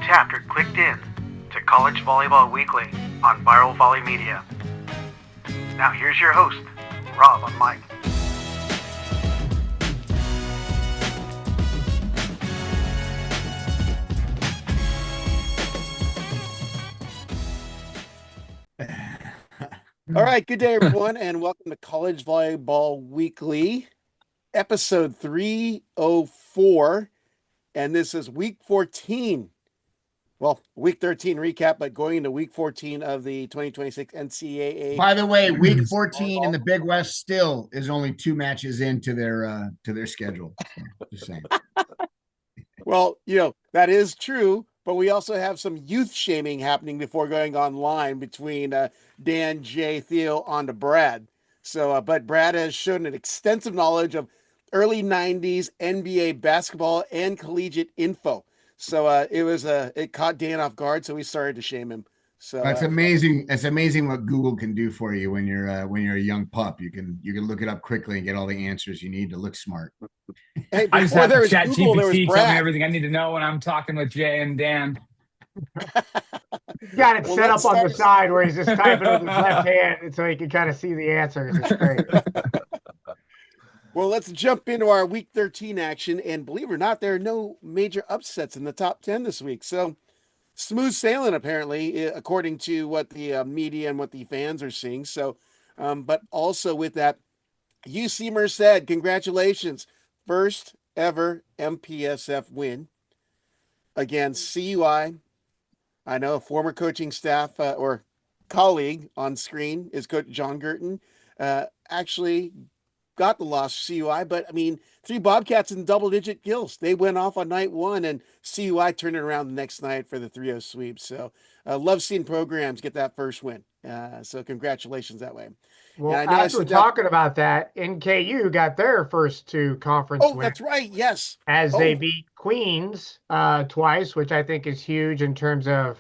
chapter clicked in to College Volleyball Weekly on Viral Volley Media. Now here's your host, Rob on mic. All right, good day, everyone, and welcome to College Volleyball Weekly, episode 304, and this is week 14. Well, week 13 recap, but going into week 14 of the 2026 NCAA. By the way, week 14 in the Big West still is only 2 matches into their schedule. Just saying. Well, that is true, but we also have some youth shaming happening before going online between Dan, Jay, Theo, on to Brad. So, but Brad has shown an extensive knowledge of early 90s NBA basketball and collegiate info. So it caught Dan off guard, so we started to shame him. So it's amazing. It's amazing what Google can do for you when you're a young pup. You can look it up quickly and get all the answers you need to look smart. Hey, I just have there was Chat Google, there was GPT tell Brad. me everything I need to know when I'm talking with Jay and Dan. Got it set up on the side where he's just typing with his left hand, so he can kind of see the answers. It's great. Well, let's jump into our week 13 action, and believe it or not, there are no major upsets in the top 10 this week. So smooth sailing, apparently, according to what the media and what the fans are seeing. So, but also with that, UC Merced, congratulations, first ever MPSF win against CUI. I know a former coaching staff or colleague on screen is Coach John Gurton. Actually got the loss to CUI, but I mean, 3 Bobcats in double-digit kills. They went off on night 1, and CUI turned it around the next night for the 3-0 sweep. So love seeing programs get that first win. So congratulations that way. Well, as we're talking about that, NKU got their first 2 conference wins. Oh, that's right, yes. As they beat Queens twice, which I think is huge in terms of,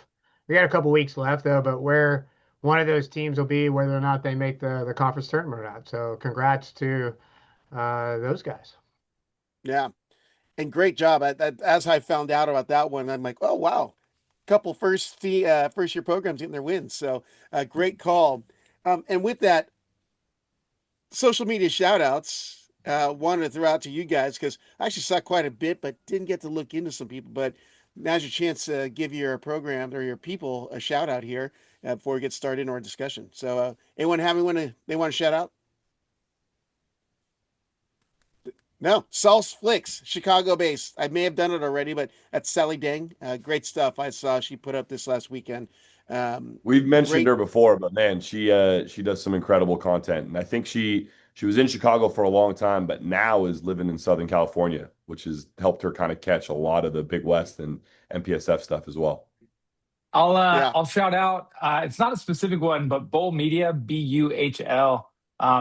we got a couple weeks left, though, but where one of those teams will be, whether or not they make the conference tournament or not. So congrats to those guys. Yeah, and great job. As I found out about that one, I'm like, oh, wow. Couple first-year programs getting their wins. So great call. And with that, social media shout-outs, wanted to throw out to you guys because I actually saw quite a bit, but didn't get to look into some people. But now's your chance to give your program or your people a shout-out here before we get started in our discussion. So anyone have anyone they want to shout out? No, Sauce Flicks, Chicago-based. I may have done it already, but that's Sally Dang. Great stuff I saw she put up this last weekend. We've mentioned her before, but man, she does some incredible content. And I think she was in Chicago for a long time, but now is living in Southern California, which has helped her kind of catch a lot of the Big West and MPSF stuff as well. I'll shout out. It's not a specific one, but Bull Media, BUHL.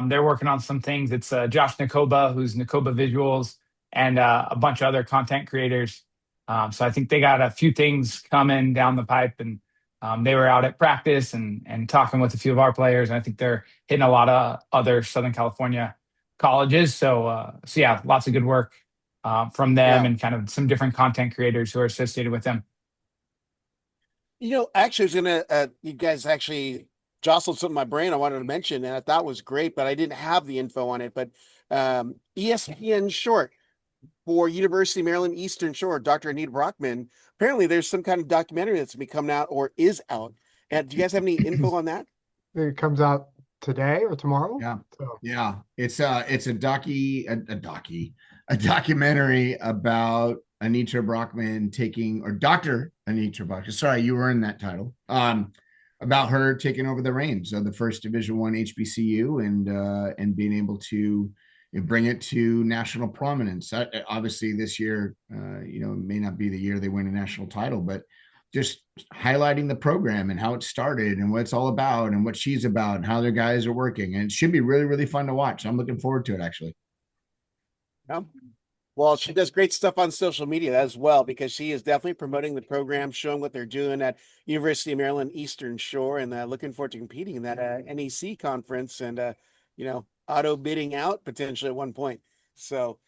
They're working on some things. It's Josh Nakoba, who's Nakoba Visuals, and a bunch of other content creators. So I think they got a few things coming down the pipe, and they were out at practice and talking with a few of our players. And I think they're hitting a lot of other Southern California colleges. So yeah, lots of good work from them and kind of some different content creators who are associated with them. Actually, I was gonna. You guys actually jostled something in my brain I wanted to mention, and I thought was great, but I didn't have the info on it. But ESPN Short for University of Maryland Eastern Shore, Dr. Anita Brockman. Apparently, there's some kind of documentary that's going to be coming out or is out. And do you guys have any info on that? It comes out today or tomorrow. Yeah, yeah. It's a documentary about Anita Brockman Dr. Anita Brockman. Sorry, you were in that title. About her taking over the reins of the first Division I HBCU and being able to bring it to national prominence. Obviously, this year, may not be the year they win a national title, but just highlighting the program and how it started and what it's all about and what she's about and how their guys are working. And it should be really, really fun to watch. I'm looking forward to it, actually. Yeah. Well, she does great stuff on social media as well, because she is definitely promoting the program, showing what they're doing at University of Maryland Eastern Shore, and looking forward to competing in that NEC conference and, auto bidding out potentially at one point. So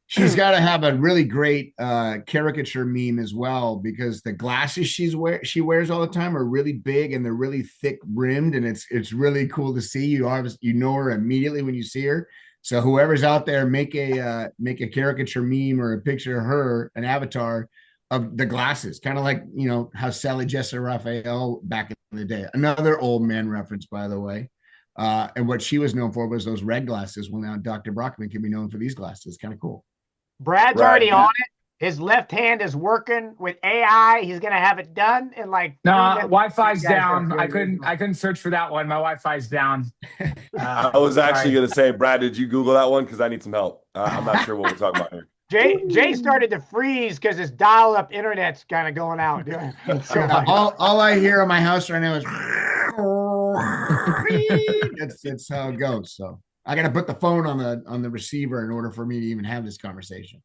She's got to have a really great caricature meme as well, because the glasses she wears all the time are really big and they're really thick brimmed, and it's really cool to see. You know her immediately when you see her. So whoever's out there, make a caricature meme or a picture of her, an avatar of the glasses, kind of like how Sally Jessy Raphael back in the day. Another old man reference, by the way. And what she was known for was those red glasses. Well, now Dr. Brockman can be known for these glasses. Kind of cool. Brad's already on it. His left hand is working with AI. He's gonna have it done in like. No, Wi-Fi's down. I couldn't search for that one. My Wi-Fi's down. I was actually gonna say, Brad, did you Google that one? Because I need some help. I'm not sure what we're talking about here. Jay started to freeze because his dial-up internet's kind of going out. All I hear in my house right now is that's how it goes. So I got to put the phone on the receiver in order for me to even have this conversation.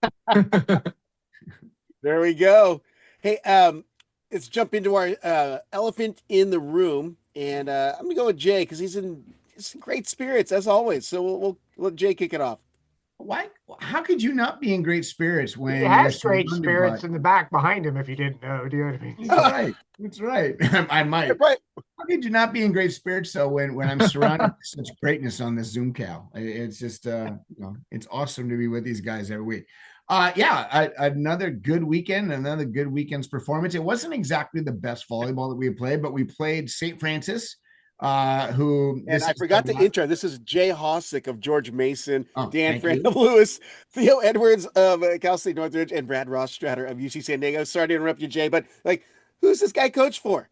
There we go. Hey, let's jump into our elephant in the room, and I'm gonna go with Jay because he's in great spirits as always. So we'll let Jay kick it off. Why? How could you not be in great spirits when he has great spirits in the back behind him? If you didn't know, do you know what I mean? That's right. That's right. I might. Right. How could you not be in great spirits though when I'm surrounded by such greatness on this Zoom cal? It's just it's awesome to be with these guys every week. Another good weekend, another good weekend's performance. It wasn't exactly the best volleyball that we played, but we played St. Francis. And I forgot to intro. This is Jay Hossick of George Mason, Dan Friend of Lewis, Theo Edwards of Cal State Northridge, and Brad Rostratter of UC San Diego. Sorry to interrupt you, Jay, but who's this guy coach for?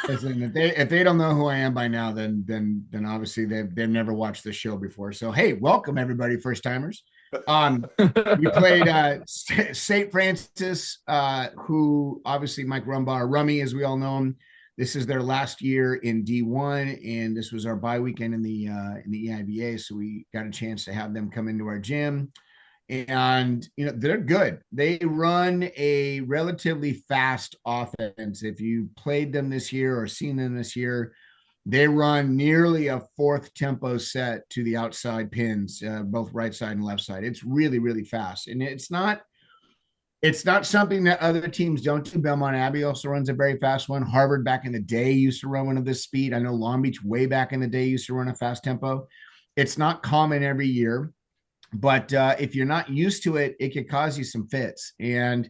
Listen, if they don't know who I am by now, then obviously they've never watched this show before. So hey, welcome everybody, first timers. We played St. Francis, who obviously Mike Rumbar, Rummy, as we all know him. This is their last year in D1, and this was our bye weekend in the EIVA, so we got a chance to have them come into our gym. And they're good. They run a relatively fast offense. If you played them this year or seen them this year, they run nearly a fourth tempo set to the outside pins, both right side and left side. It's really, really fast, and it's not something that other teams don't do. Belmont Abbey also runs a very fast one. Harvard back in the day used to run one of this speed. I know Long Beach way back in the day used to run a fast tempo. It's not common every year, but if you're not used to it, it could cause you some fits. And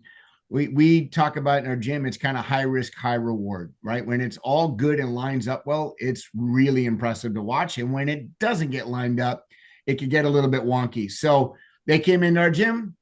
we talk about in our gym, it's kind of high risk, high reward, right? When it's all good and lines up well, it's really impressive to watch. And when it doesn't get lined up, it could get a little bit wonky. So they came into our gym.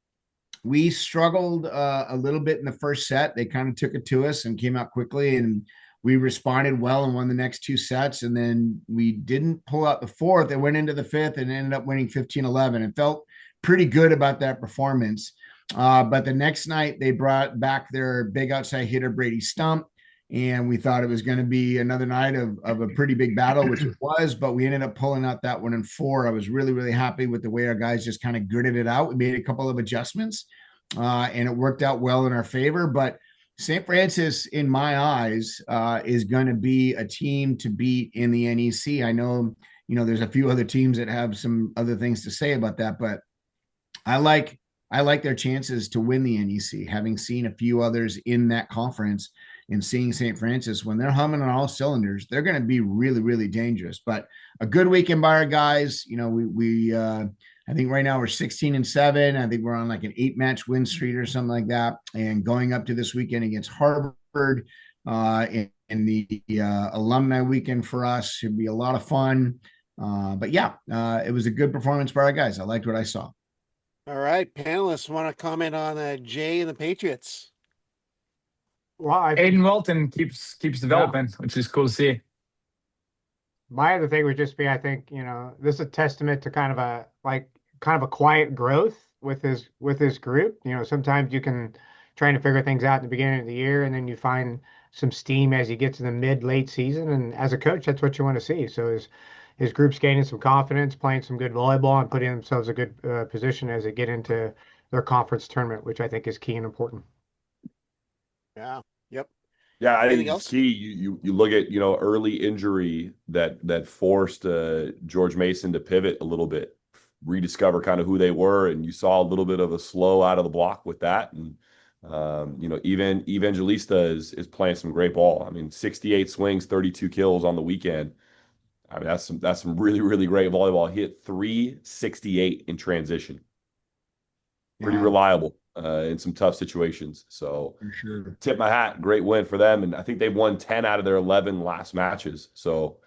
We struggled a little bit in the first set. They kind of took it to us and came out quickly, and we responded well and won the next two sets. And then we didn't pull out the fourth. It went into the fifth and ended up winning 15-11 and felt pretty good about that performance. But the next night they brought back their big outside hitter, Brady Stump. And we thought it was going to be another night of a pretty big battle, which it was, but we ended up pulling out that one in four. I was really, really happy with the way our guys just kind of gritted it out. We made a couple of adjustments, and it worked out well in our favor. But St. Francis, in my eyes, is going to be a team to beat in the NEC. I know, there's a few other teams that have some other things to say about that, but I like their chances to win the NEC, having seen a few others in that conference. And seeing St. Francis, when they're humming on all cylinders, they're going to be really, really dangerous. But a good weekend by our guys. I think right now we're 16-7. I think we're on like an 8-match win streak or something like that. And going up to this weekend against Harvard in the alumni weekend for us should be a lot of fun. It was a good performance by our guys. I liked what I saw. All right, panelists want to comment on Jay and the Patriots? Well, Aiden Wilton keeps developing, which is cool to see. My other thing would just be, I think, this is a testament to kind of a quiet growth with his group. Sometimes you can trying to figure things out in the beginning of the year, and then you find some steam as you get to the late season. And as a coach, that's what you want to see. So his group's gaining some confidence, playing some good volleyball, and putting themselves in a good position as they get into their conference tournament, which I think is key and important. Yeah. Yep. Yeah, I think it's key. You look at early injury that forced George Mason to pivot a little bit rediscover kind of who they were. And you saw a little bit of a slow out of the block with that. And, even Evangelista is playing some great ball. I mean, 68 swings, 32 kills on the weekend. I mean, that's some really, really great volleyball. He hit 368 in transition. Pretty reliable in some tough situations. So for sure. Tip my hat. Great win for them. And I think they've won 10 out of their 11 last matches. So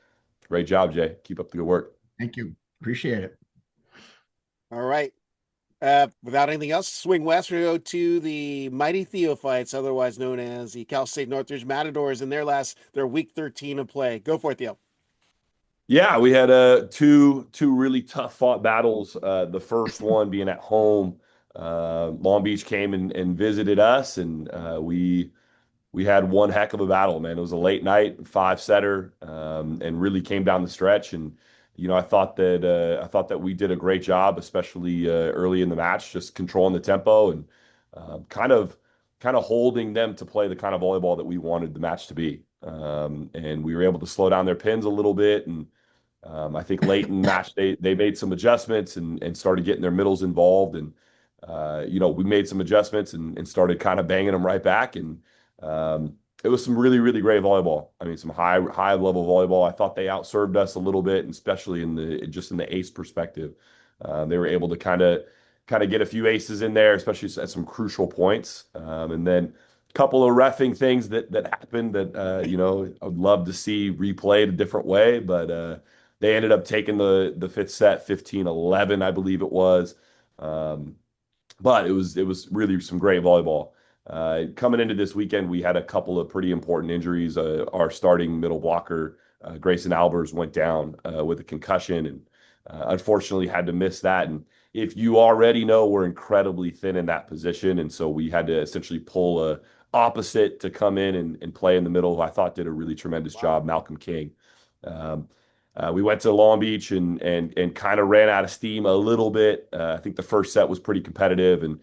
great job, Jay. Keep up the good work. Thank you. Appreciate it. All right. Without anything else, swing west. We go to the Mighty Theo fights, otherwise known as the Cal State Northridge Matadors, in their week 13 of play. Go for it, Theo. Yeah, we had two really tough fought battles. The first one being at home. Long Beach came and visited us, and we had one heck of a battle, man. It was a late night 5-setter, and really came down the stretch. And I thought that we did a great job, especially early in the match, just controlling the tempo and kind of holding them to play the kind of volleyball that we wanted the match to be. And we were able to slow down their pins a little bit. And I think late in the match they made some adjustments and started getting their middles involved. And we made some adjustments and started kind of banging them right back. And it was some really, really great volleyball. I mean, some high level volleyball. I thought they outserved us a little bit, and especially in the ace perspective. They were able to kind of get a few aces in there, especially at some crucial points. And then a couple of reffing things that happened that I would love to see replayed a different way, but they ended up taking the fifth set 15-11, I believe it was. But it was really some great volleyball. Coming into this weekend, we had a couple of pretty important injuries. Our starting middle blocker, Grayson Albers, went down with a concussion and unfortunately had to miss that. And if you already know, we're incredibly thin in that position. And so we had to essentially pull a opposite to come in and play in the middle, who I thought did a really tremendous job, Malcolm King. We went to Long Beach and kind of ran out of steam a little bit. I think the first set was pretty competitive, and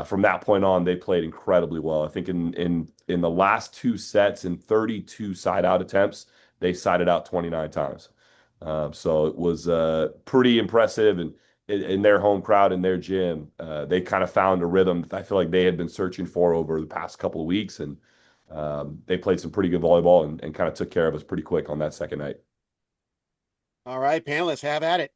from that point on, they played incredibly well. I think in the last 2 sets, in 32 side-out attempts, they sided out 29 times. So it was pretty impressive, and in their home crowd, in their gym, they kind of found a rhythm that I feel like they had been searching for over the past couple of weeks, and they played some pretty good volleyball and kind of took care of us pretty quick on that second night. All right, panelists, have at it.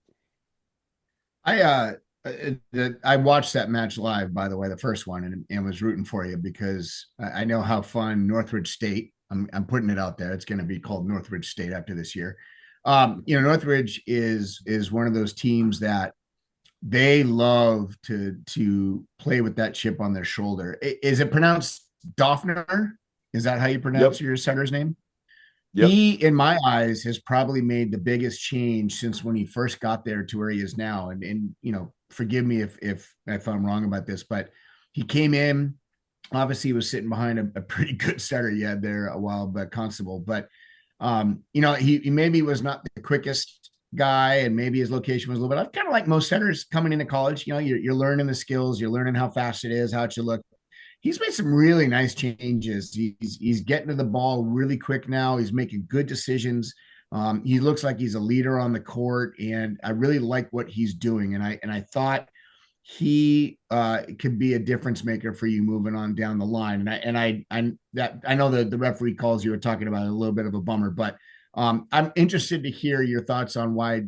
I watched that match live, by the way, the first one, and was rooting for you because I know how fun Northridge State. I'm putting it out there. It's going to be called Northridge State after this year. Northridge is one of those teams that they love to play with that chip on their shoulder. Is it pronounced Doffner? Is that how you pronounce your center's name? Yep. He, in my eyes, has probably made the biggest change since when he first got there to where he is now. And forgive me if I'm wrong about this, but he came in. Obviously, he was sitting behind a pretty good setter you had there a while, but Constable. But he maybe was not the quickest guy, and maybe his location was a little bit kind of like most setters coming into college. You're learning the skills, you're learning how fast it is, how it should look. He's made some really nice changes. He's getting to the ball really quick now. He's making good decisions. He looks like he's a leader on the court, and I really like what he's doing. And I thought he could be a difference maker for you moving on down the line. And I know that the referee calls you were talking about a little bit of a bummer, but I'm interested to hear your thoughts on why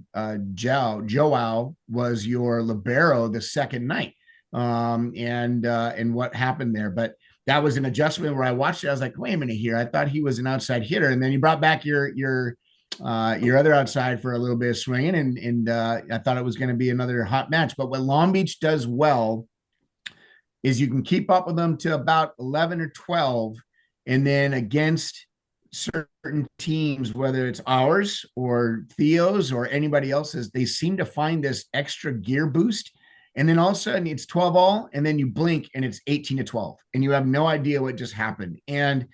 Joao was your libero the second night. And what happened there. But that was an adjustment where I watched it. I was like, wait a minute here. I thought he was an outside hitter. And then you brought back your other outside for a little bit of swinging. And I thought it was going to be another hot match. But what Long Beach does well is you can keep up with them to about 11 or 12. And then against certain teams, whether it's ours or Theo's or anybody else's, they seem to find this extra gear boost. And then all of a sudden it's 12 all, and then you blink and it's 18-12, and you have no idea what just happened. And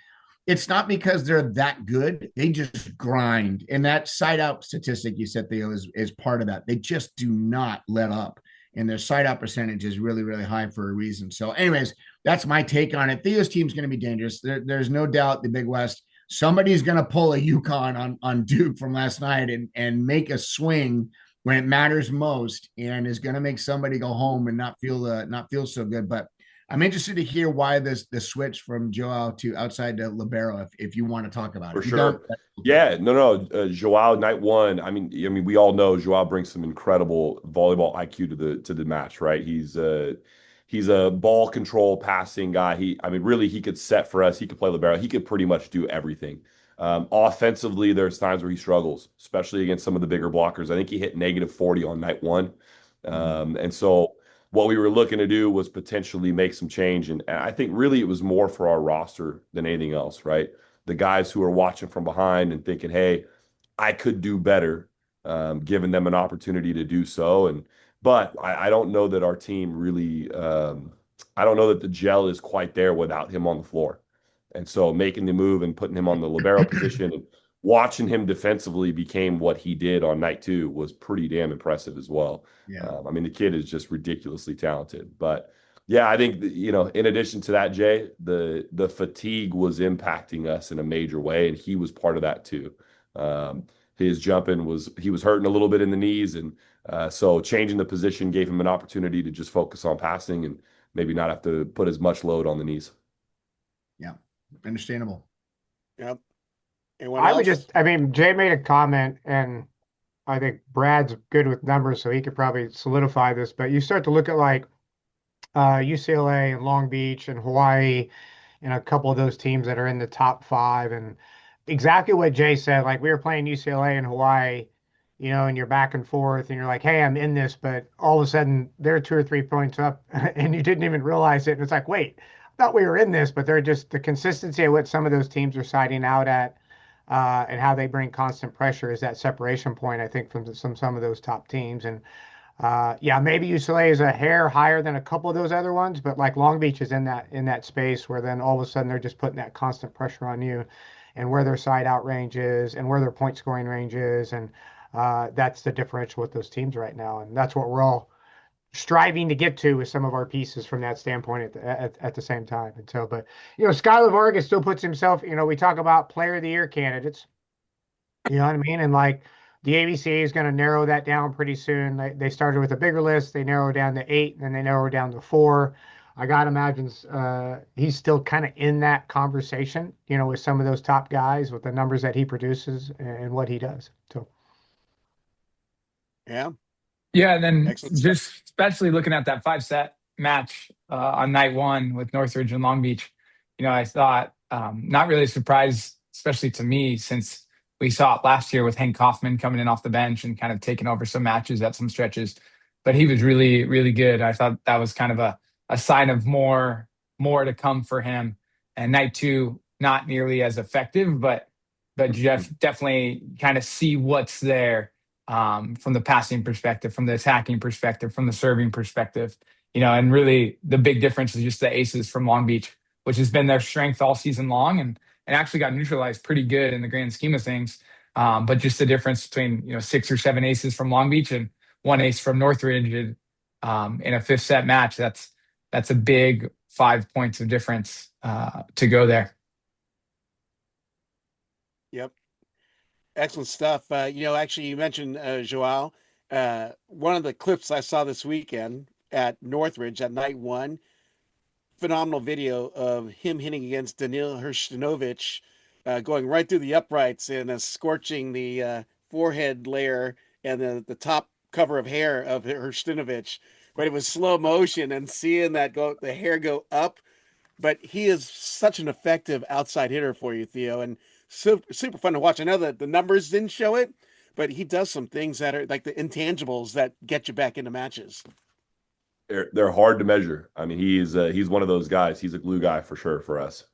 it's not because they're that good. They just grind. And that side out statistic you said, Theo, is part of that. They just do not let up. And their side out percentage is really, really high for a reason. So anyways, that's my take on it. Theo's team's going to be dangerous. There's no doubt the Big West, somebody's going to pull a UConn on Duke from last night and make a swing when it matters most, and is going to make somebody go home and not feel so good. But I'm interested to hear why the switch from Joao to outside to libero, if you want to talk about For it. sure. Yeah, no. Joao night one. I mean, we all know Joao brings some incredible volleyball IQ to the match, right? He's a ball control passing guy. Really, he could set for us. He could play libero. He could pretty much do everything. Offensively, there's times where he struggles, especially against some of the bigger blockers. I think he hit -40 on night one. And so what we were looking to do was potentially make some change. And I think really it was more for our roster than anything else, right? The guys who are watching from behind and thinking, hey, I could do better, giving them an opportunity to do so. But I don't know that our team really, I don't know that the gel is quite there without him on the floor. And so making the move and putting him on the libero position and watching him defensively became what he did on night two was pretty damn impressive as well. Yeah. The kid is just ridiculously talented. But yeah, I think in addition to that, Jay, the fatigue was impacting us in a major way, and he was part of that too. His jumping he was hurting a little bit in the knees, and so changing the position gave him an opportunity to just focus on passing and maybe not have to put as much load on the knees. Yeah, understandable. Yep. Jay made a comment, and I think Brad's good with numbers, so he could probably solidify this. But you start to look at like UCLA and Long Beach and Hawaii and a couple of those teams that are in the top 5, and exactly what Jay said. Like, we were playing UCLA and Hawaii, and you're back and forth, and you're like, hey, I'm in this, but all of a sudden they're 2 or 3 points up, and you didn't even realize it. And it's like, wait, I thought we were in this, but they're just the consistency of what some of those teams are siding out at. And how they bring constant pressure is that separation point, I think, from some of those top teams. And maybe UCLA is a hair higher than a couple of those other ones, but like Long Beach is in that space where then all of a sudden they're just putting that constant pressure on you, and where their side out range is and where their point scoring range is, and that's the differential with those teams right now, and that's what we're all striving to get to with some of our pieces from that standpoint at the same time. And so, but Skylar Vargas still puts himself. We talk about player of the year candidates. You know what I mean? And like the ABCA is going to narrow that down pretty soon. They started with a bigger list. They narrowed down to 8, and then they narrowed down to 4. I got to imagine he's still kind of in that conversation, with some of those top guys with the numbers that he produces and what he does. So, yeah. Yeah, and then Excellent just especially looking at that 5-set match on night one with Northridge and Long Beach, I thought not really surprised, especially to me, since we saw it last year with Hank Kaufman coming in off the bench and kind of taking over some matches at some stretches. But he was really, really good. I thought that was kind of a sign of more to come for him. And night two, not nearly as effective, but Jeff definitely kind of see what's there. From the passing perspective, from the attacking perspective, from the serving perspective, and really the big difference is just the aces from Long Beach, which has been their strength all season long and actually got neutralized pretty good in the grand scheme of things. But just the difference between, 6 or 7 aces from Long Beach and 1 ace from Northridge in a 5th set match, that's a big 5 points of difference to go there. Yep. Excellent stuff. Actually, you mentioned Joao. One of the clips I saw this weekend at Northridge at night one, phenomenal video of him hitting against Danil Hrstinovich, going right through the uprights and scorching the forehead layer and the top cover of hair of Hrstinovich. But it was slow motion and seeing the hair go up. But he is such an effective outside hitter for you, Theo, and super fun to watch. I know that the numbers didn't show it, but he does some things that are like the intangibles that get you back into matches. They're hard to measure. He's one of those guys. He's a glue guy for sure for us.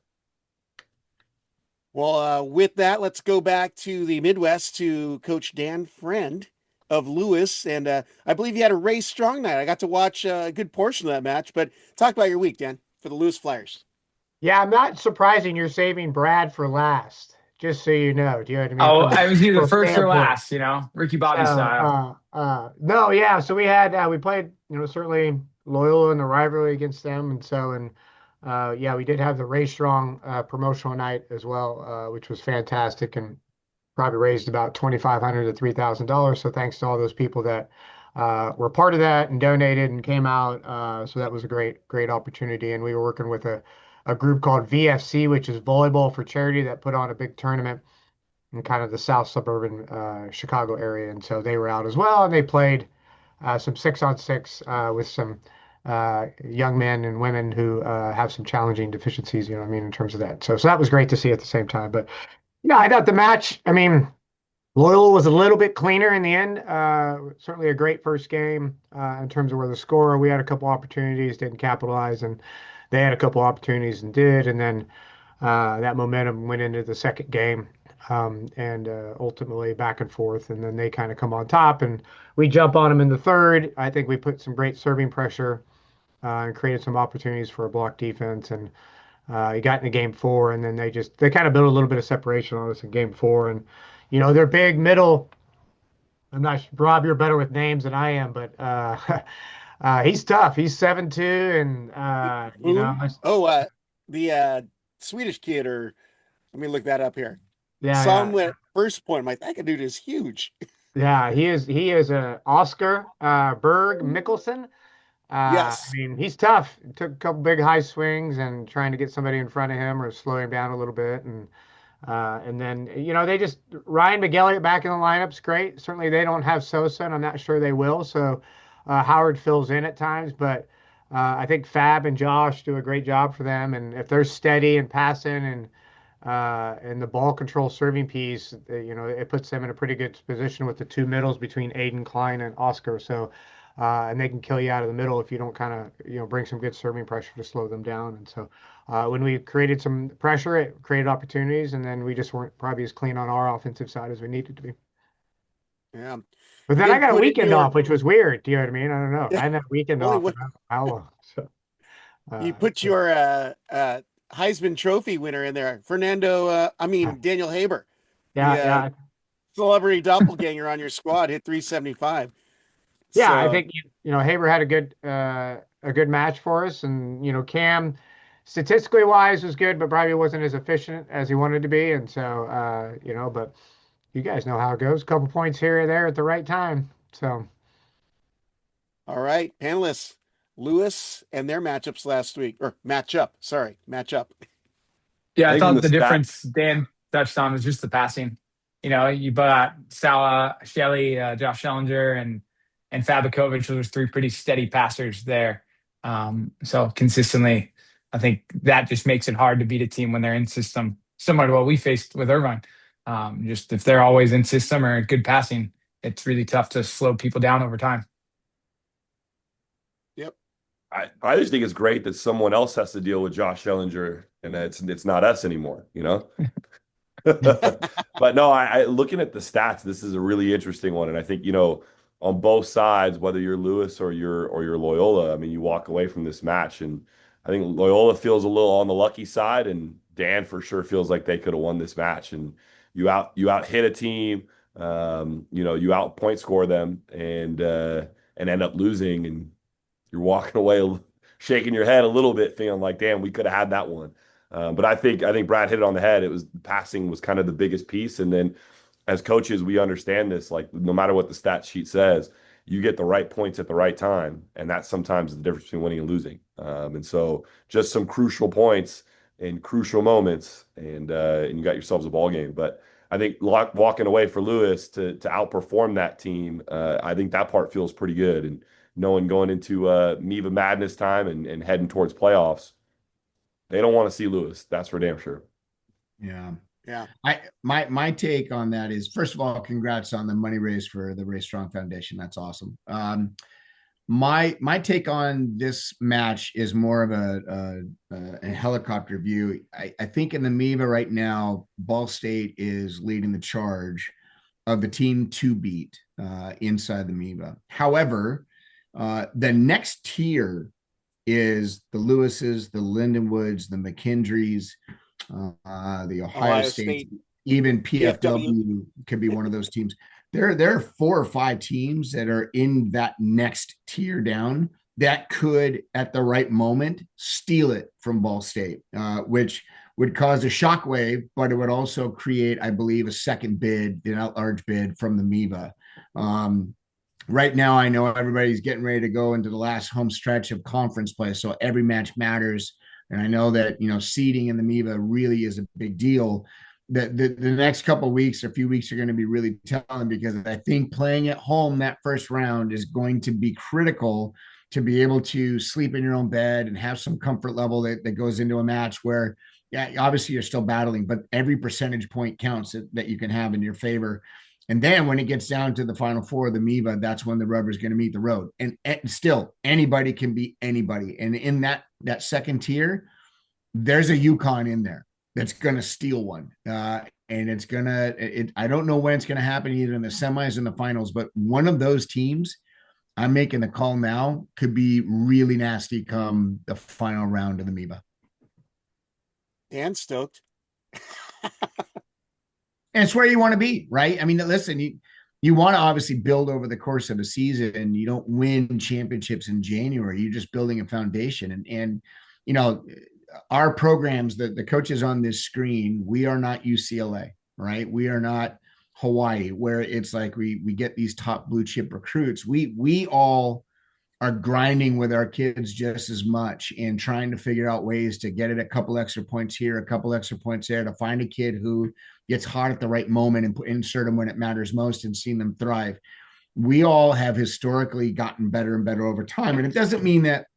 Well, with that, let's go back to the Midwest to Coach Dan Friend of Lewis, and I believe you had a Rae Strong Night. I got to watch a good portion of that match, but talk about your week, Dan, for the Lewis Flyers. Yeah, I'm not surprising you're saving Brad for last. Just so you know, do you know what I mean? Oh, I was either first or last, Ricky Bobby style. No, yeah. So we played, certainly Loyola in the rivalry against them, we did have the Rae Strong promotional night as well, which was fantastic, and probably raised about $2,500 to $3,000. So thanks to all those people that were part of that and donated and came out. So that was a great opportunity. And we were working with a group called VFC, which is Volleyball for Charity, that put on a big tournament in kind of the south suburban Chicago area. And so they were out as well. And they played some 6-on-6 with some young men and women who have some challenging deficiencies, in terms of that. So that was great to see at the same time. But yeah, I thought the match, Loyola was a little bit cleaner in the end. Certainly a great first game in terms of where the score. We had a couple opportunities, didn't capitalize, and they had a couple opportunities and did. And then that momentum went into the second game, and ultimately back and forth. And then they kind of come on top, and we jump on them in the third. I think we put some great serving pressure and created some opportunities for a block defense. And you got into game four, and then they kind of built a little bit of separation on us in game four. And they're big middle. I'm not sure, Rob, you're better with names than I am, but he's tough. He's 7'2", and the Swedish kid, or let me look that up here. Yeah, saw him at first point. I'm like, that dude is huge. Yeah, he is a Oscar Berg Mikkelsen. Yes. He's tough. Took a couple big high swings and trying to get somebody in front of him or slow him down a little bit. And then, they just, Ryan McGelliot back in the lineup's great. Certainly they don't have Sosa, and I'm not sure they will. So Howard fills in at times, but I think Fab and Josh do a great job for them. And if they're steady and passing and the ball control serving piece, it puts them in a pretty good position with the two middles between Aiden Klein and Oscar. So, and they can kill you out of the middle if you don't kind of, bring some good serving pressure to slow them down. And so when we created some pressure, it created opportunities, and then we just weren't probably as clean on our offensive side as we needed to be. Yeah. But then I got a weekend off, which was weird. Do you know what I mean? I don't know. I had a weekend off. How long? So, you put your Heisman Trophy winner in there, Daniel Haber. Yeah. Celebrity doppelganger on your squad hit 375. Yeah, so, I think Haber had a good match for us, and Cam, statistically wise, was good, but probably wasn't as efficient as he wanted to be, and so but you guys know how it goes. A couple points here or there at the right time. So, all right, panelists, Lewis and their matchups last week, or matchup. Yeah, I thought the difference Dan touched on was just the passing. You got Salah, Shelley, Josh Schellinger, and Fabakovic. Those three pretty steady passers there. So consistently, I think that just makes it hard to beat a team when they're in system, similar to what we faced with Irvine. Just if they're always in system or good passing, it's really tough to slow people down over time. Yep. I just think it's great that someone else has to deal with Josh Schellinger, and it's not us anymore, But no, I looking at the stats, this is a really interesting one. And I think, on both sides, whether you're Lewis or you're Loyola, you walk away from this match, and I think Loyola feels a little on the lucky side, and Dan for sure feels like they could have won this match. And you out hit a team, you out point score them and end up losing, and you're walking away shaking your head a little bit, feeling like, damn, we could have had that one. But I think Brad hit it on the head. It was passing was kind of the biggest piece, and then as coaches, we understand this. Like, no matter what the stat sheet says, you get the right points at the right time, and that's sometimes the difference between winning and losing. And so, just some crucial points in crucial moments, and you got yourselves a ball game. But I think walking away for Lewis to outperform that team, I think that part feels pretty good. And knowing going into MEVA Madness time and heading towards playoffs, they don't want to see Lewis. That's for damn sure. Yeah. Yeah. My take on that is, first of all, congrats on the money raised for the Rae Strong Foundation. That's awesome. My take on this match is more of a helicopter view. I think in the MEVA right now, Ball State is leading the charge of the team to beat inside the MEVA. However, the next tier is the Lewises, the Lindenwoods, the McKendrees, the Ohio State, even PFW could be one of those teams. There are 4 or 5 teams that are in that next tier down that could, at the right moment, steal it from Ball State, which would cause a shockwave, but it would also create, I believe, a second bid, an at-large bid from the MIVA. Right now, I know everybody's getting ready to go into the last home stretch of conference play, so every match matters. And I know that, seeding in the MIVA really is a big deal. The next couple of weeks or few weeks are going to be really telling, because I think playing at home that first round is going to be critical to be able to sleep in your own bed and have some comfort level that goes into a match where, yeah, obviously you're still battling, but every percentage point counts that you can have in your favor. And then when it gets down to the Final Four of the MIVA, that's when the rubber's going to meet the road. And still, anybody can beat anybody. And in that second tier, there's a UConn in there that's going to steal one. And it's going to, I don't know when it's going to happen, either in the semis and the finals, but one of those teams, I'm making the call now, could be really nasty come the final round of the MIVA. And stoked. And it's where you want to be, right? I mean, listen, you want to obviously build over the course of a season. You don't win championships in January. You're just building a foundation. And our programs, the coaches on this screen, we are not UCLA, right? We are not Hawaii, where it's like we get these top blue chip recruits. We all are grinding with our kids just as much and trying to figure out ways to get it a couple extra points here, a couple extra points there, to find a kid who gets hot at the right moment and insert them when it matters most and seeing them thrive. We all have historically gotten better and better over time. And it doesn't mean that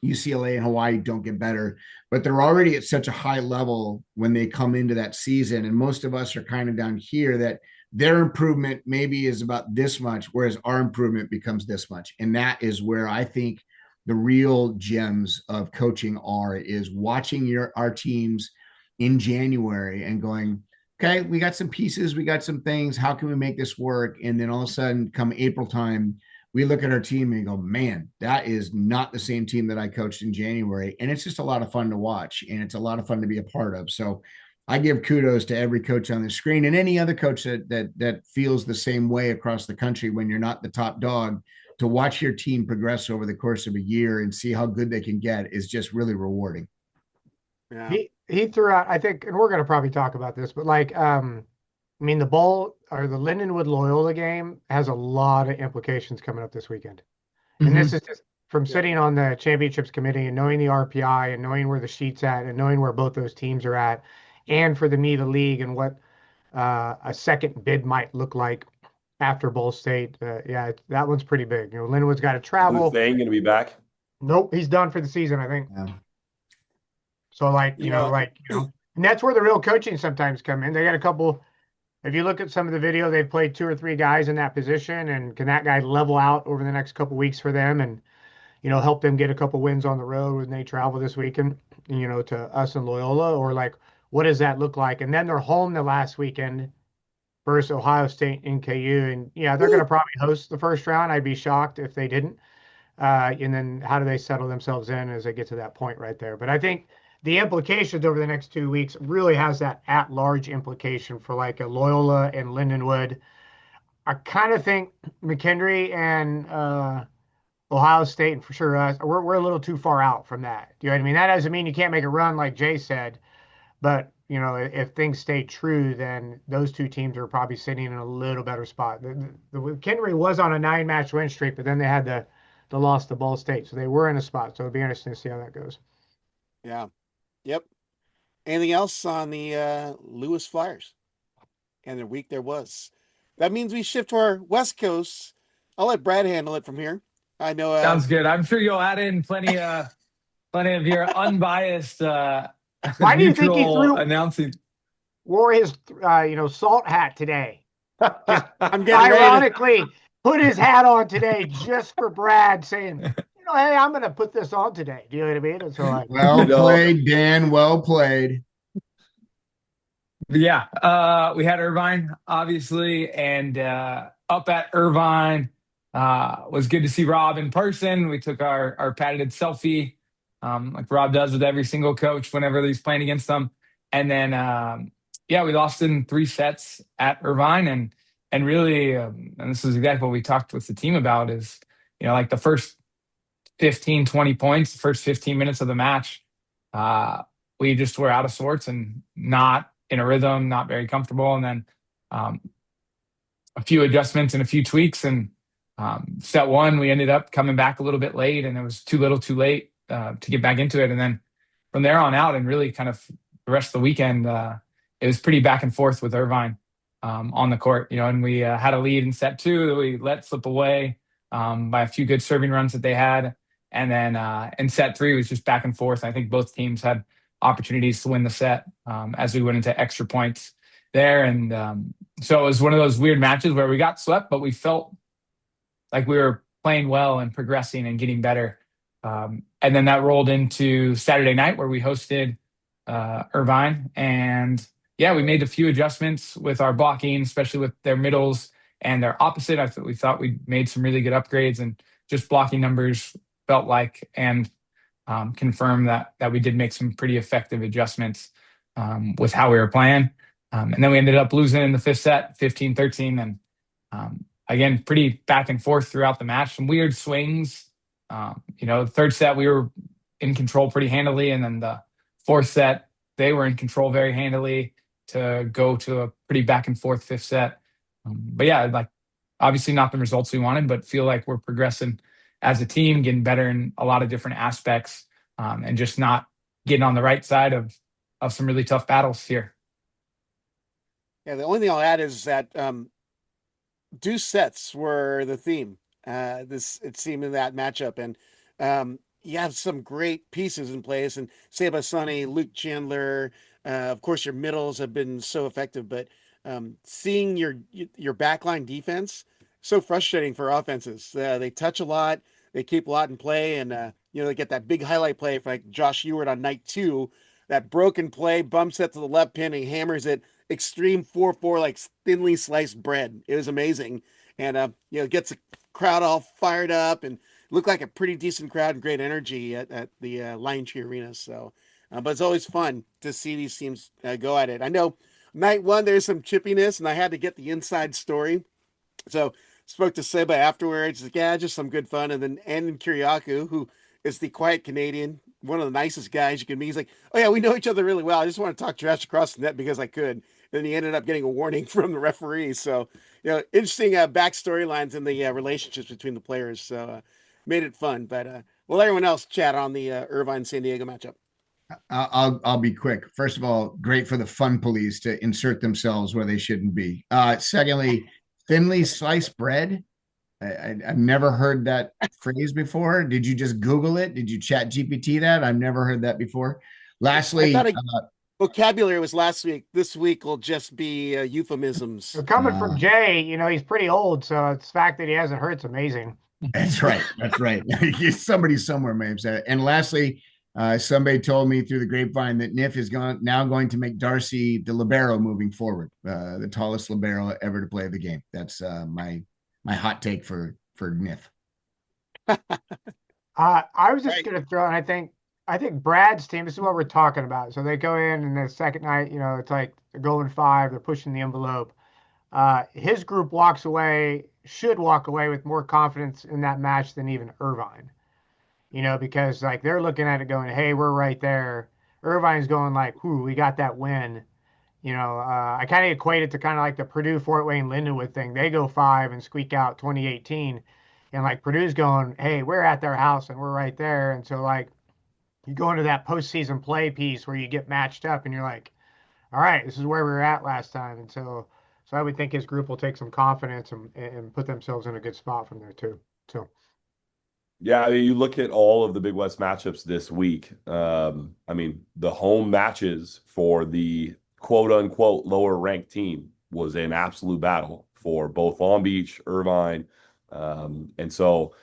UCLA and Hawaii don't get better, but they're already at such a high level when they come into that season. And most of us are kind of down here, that their improvement maybe is about this much, whereas our improvement becomes this much. And that is where I think the real gems of coaching is watching our teams in January and going, okay, we got some pieces, we got some things, how can we make this work? And then all of a sudden, come April time, we look at our team and go, man, that is not the same team that I coached in January. And it's just a lot of fun to watch, and it's a lot of fun to be a part of. So I give kudos to every coach on the screen and any other coach that feels the same way across the country when you're not the top dog. To watch your team progress over the course of a year and see how good they can get is just really rewarding. Yeah. He threw out, I think, and we're going to probably talk about this, but the bowl or the Lindenwood Loyola game has a lot of implications coming up this weekend. Mm-hmm. And this is just from sitting on the championships committee and knowing the RPI and knowing where the sheet's at and knowing where both those teams are at, and for the MIVA League and what a second bid might look like after Ball State. That one's pretty big. Lindenwood's got to travel. Is Thane going to be back? Nope, he's done for the season, I think. Yeah. So, and that's where the real coaching sometimes come in. They got a couple. If you look at some of the video, they've played 2 or 3 guys in that position, and can that guy level out over the next couple weeks for them, and help them get a couple wins on the road when they travel this weekend, to us in Loyola, or what does that look like? And then they're home the last weekend versus Ohio State and KU, and they're going to probably host the first round. I'd be shocked if they didn't. And then how do they settle themselves in as they get to that point right there? But I think the implications over the next 2 weeks really has that at-large implication for a Loyola and Lindenwood. I kind of think McHenry and Ohio State, and for sure us, we're a little too far out from that. Do you know what I mean? That doesn't mean you can't make a run like Jay said, but if things stay true, then those 2 teams are probably sitting in a little better spot. The McHenry was on a 9-match win streak, but then they had the loss to Ball State, so they were in a spot. So it'll be interesting to see how that goes. Yeah. Yep. Anything else on the Lewis Flyers and their week there was? That means we shift to our West Coast. I'll let Brad handle it from here. I know. Sounds good. I'm sure you'll add in plenty of your unbiased. Why do you think he wore his salt hat today? I'm getting ironically put his hat on today just for Brad saying, hey, I'm going to put this on today. Do you know what I mean? And so well played, Dan. Well played. Yeah. We had Irvine, obviously, and up at Irvine, was good to see Rob in person. We took our patented selfie, like Rob does with every single coach whenever he's playing against them. And then, we lost in 3 sets at Irvine. And really, and this is exactly what we talked with the team about is, the first 15, 20 points, the first 15 minutes of the match, we just were out of sorts and not in a rhythm, not very comfortable. And then a few adjustments and a few tweaks. And set one, we ended up coming back a little bit late, and it was too little too late to get back into it. And then from there on out, and really kind of the rest of the weekend, it was pretty back and forth with Irvine on the court, and we had a lead in set two that we let slip away by a few good serving runs that they had. And then in set three, it was just back and forth. I think both teams had opportunities to win the set as we went into extra points there. And so it was one of those weird matches where we got swept, but we felt like we were playing well and progressing and getting better. And then that rolled into Saturday night where we hosted Irvine. And yeah, we made a few adjustments with our blocking, especially with their middles and their opposite. We thought we made some really good upgrades, and just blocking numbers felt like and confirmed that we did make some pretty effective adjustments with how we were playing. And then we ended up losing in the fifth set, 15-13. And again, pretty back and forth throughout the match. Some weird swings. The third set, we were in control pretty handily. And then the fourth set, they were in control very handily to go to a pretty back and forth fifth set. But yeah, like obviously not the results we wanted, but feel like we're progressing as a team, getting better in a lot of different aspects, and just not getting on the right side of some really tough battles here. Yeah, the only thing I'll add is that deuce sets were the theme. It seemed in that matchup, and you have some great pieces in place, and Seba Sonny, Luke Chandler, of course your middles have been so effective, but seeing your backline defense, so frustrating for offenses. They touch a lot, they keep a lot in play, and they get that big highlight play for like Josh Ewart on night 2, that broken play, bumps it to the left pin, and he hammers it extreme 4-4 like thinly sliced bread. It was amazing, and gets the crowd all fired up and looked like a pretty decent crowd and great energy at the Lion Tree Arena. So, but it's always fun to see these teams go at it. I know night 1 there's some chippiness, and I had to get the inside story, so spoke to Seba afterwards. Like, yeah, just some good fun. And then Andon Kiriakou, who is the quiet Canadian, one of the nicest guys you can meet. He's like, oh yeah, we know each other really well. I just want to talk trash across the net because I could. And he ended up getting a warning from the referee. So, interesting backstory lines in the relationships between the players. So, made it fun. But we'll let everyone else chat on the Irvine-San Diego matchup. I'll be quick. First of all, great for the fun police to insert themselves where they shouldn't be. Secondly, thinly sliced bread. I've never heard that phrase before. Did you just Google it? Did you chat GPT that? I've never heard that before. Lastly, vocabulary was last week. This week will just be euphemisms. So coming from Jay, he's pretty old, so it's the fact that he hasn't heard it's amazing. That's right. That's right. Somebody somewhere may have said it. And lastly, somebody told me through the grapevine that NIF is now going to make Darcy the libero moving forward, the tallest libero ever to play the game. That's my hot take for NIF. I was just going to throw in, I think Brad's team, this is what we're talking about. So they go in and the second night, it's like they're going 5, they're pushing the envelope. His group should walk away with more confidence in that match than even Irvine. Because like they're looking at it going, hey, we're right there. Irvine's going like, whoo, we got that win. I kind of equate it to kind of like the Purdue Fort Wayne Lindenwood thing. They go 5 and squeak out 2018. And like Purdue's going, hey, we're at their house and we're right there. And so like you go into that postseason play piece where you get matched up and you're like, all right, this is where we were at last time. And so I would think his group will take some confidence and put themselves in a good spot from there too. So. Yeah, you look at all of the Big West matchups this week. The home matches for the quote-unquote lower-ranked team was an absolute battle for both Long Beach, Irvine, and so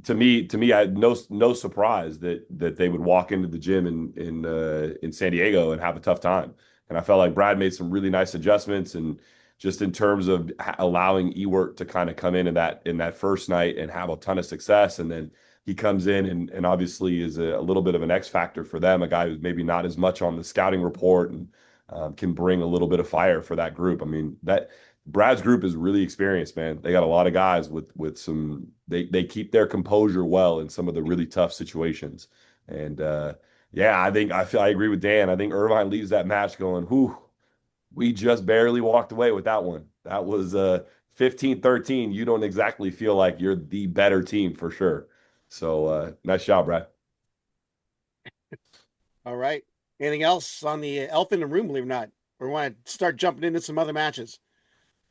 to me, I had no surprise that they would walk into the gym in San Diego and have a tough time. And I felt like Brad made some really nice adjustments, and just in terms of allowing Ewart to kind of come in that first night and have a ton of success. And then he comes in and obviously is a little bit of an X factor for them, a guy who's maybe not as much on the scouting report and can bring a little bit of fire for that group. I mean, that Brad's group is really experienced, man. They got a lot of guys with some, they keep their composure well in some of the really tough situations. And Yeah, I agree with Dan. I think Irvine leaves that match going, whew, we just barely walked away with that one. That was 15-13. You don't exactly feel like you're the better team for sure. So nice job, Brad. All right. Anything else on the elephant in the room, believe it or not? Or want to start jumping into some other matches?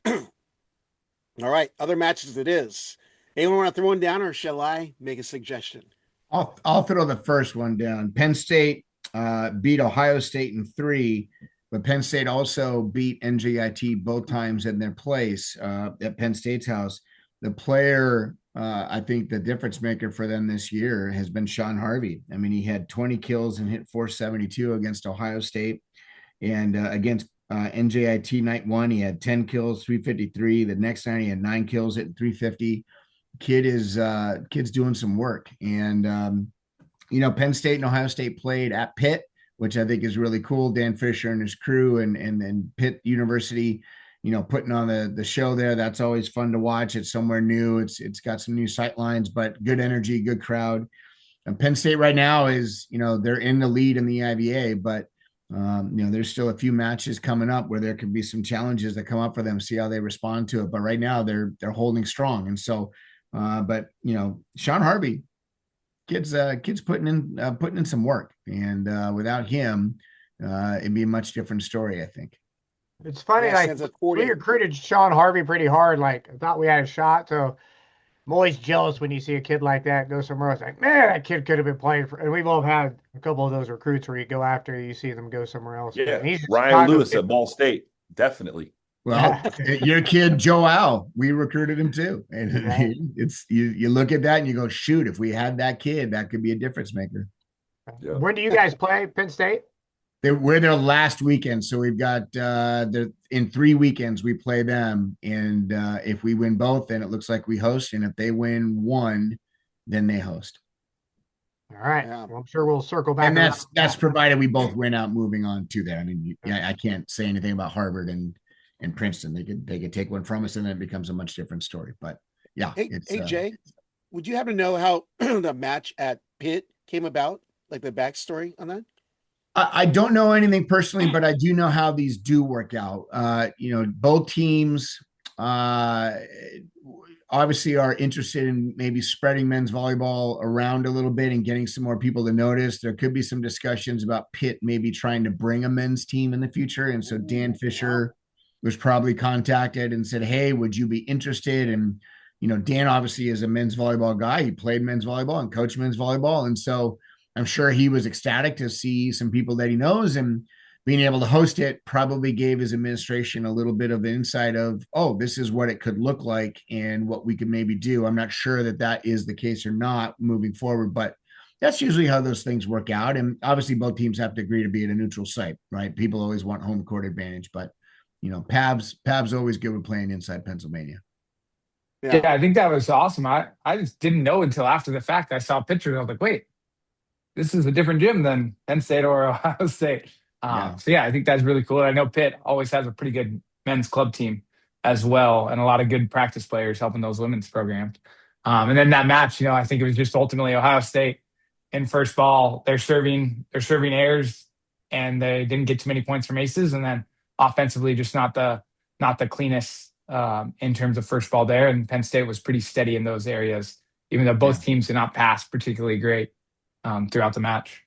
All right, other matches it is. Anyone want to throw one down, or shall I make a suggestion? I'll throw the first one down. Penn State beat Ohio State in 3, but Penn State also beat NJIT both times in their place at Penn State's house. The player, I think the difference maker for them this year has been Sean Harvey. I mean, he had 20 kills and hit 472 against Ohio State, and against NJIT night 1, he had 10 kills, 353. The next night he had 9 kills at 350. Kid's doing some work. And Penn State and Ohio State played at Pitt, which I think is really cool. Dan Fisher and his crew and Pitt University, putting on the show there. That's always fun to watch. It's somewhere new. It's got some new sight lines, but good energy, good crowd. And Penn State right now is, they're in the lead in the IVA, but there's still a few matches coming up where there could be some challenges that come up for them, see how they respond to it. But right now they're holding strong. And so, Sean Harvey, kids putting in some work, and without him, it'd be a much different story, I think. It's funny, we recruited Sean Harvey pretty hard. Like, I thought we had a shot. So I'm always jealous when you see a kid like that go somewhere else. Like, man, that kid could have been playing for. And we've all had a couple of those recruits where you go after, you see them go somewhere else. Yeah, Ryan Lewis at Ball State, definitely. Well, your kid Joel, we recruited him too, and it's you look at that and you go, shoot, if we had that kid, that could be a difference maker. Yeah. When do you guys play Penn State? We're their last weekend, so we've got in 3 weekends we play them, and if we win both, then it looks like we host, and if they win one, then they host. All right, well, I'm sure we'll circle back. And that's provided we both win out, moving on to that. I mean, I can't say anything about Harvard and Princeton. They could take one from us, and then it becomes a much different story. But yeah, hey Jay, would you happen to know how the match at Pitt came about, like the backstory on that? I don't know anything personally, but I do know how these do work out. Both teams obviously are interested in maybe spreading men's volleyball around a little bit and getting some more people to notice. There could be some discussions about Pitt maybe trying to bring a men's team in the future. And so Dan Fisher was probably contacted and said, hey, would you be interested? And, Dan obviously is a men's volleyball guy. He played men's volleyball and coached men's volleyball. And so I'm sure he was ecstatic to see some people that he knows, and being able to host it probably gave his administration a little bit of insight of, oh, this is what it could look like and what we could maybe do. I'm not sure that is the case or not moving forward, but that's usually how those things work out. And obviously both teams have to agree to be at a neutral site, right? People always want home court advantage, but Pav's always good with playing inside Pennsylvania. Yeah, I think that was awesome. I just didn't know until after the fact. I saw pictures. I was like, wait, this is a different gym than Penn State or Ohio State. So I think that's really cool. I know Pitt always has a pretty good men's club team as well, and a lot of good practice players helping those women's programs. And then that match, I think it was just ultimately Ohio State in first ball. They're serving airs, and they didn't get too many points from aces. And then offensively, just not the cleanest in terms of first ball there. And Penn State was pretty steady in those areas, even though both teams did not pass particularly great throughout the match.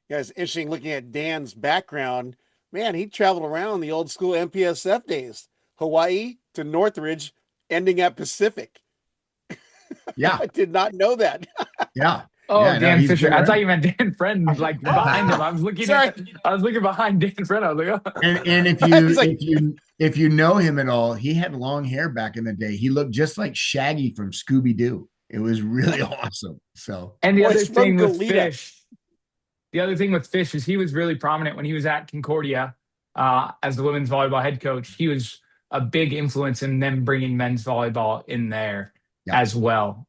Yeah, it's interesting looking at Dan's background. Man, he traveled around the old school MPSF days, Hawaii to Northridge, ending at Pacific. Yeah. I did not know that. Yeah. Oh, yeah, Dan Fisher. I thought you meant Dan Friend, like behind him. I was looking behind Dan Friend. I was like, oh. And if you know him at all, he had long hair back in the day. He looked just like Shaggy from Scooby-Doo. It was really awesome. So, and the other thing with Fish is he was really prominent when he was at Concordia as the women's volleyball head coach. He was a big influence in them bringing men's volleyball in there as well.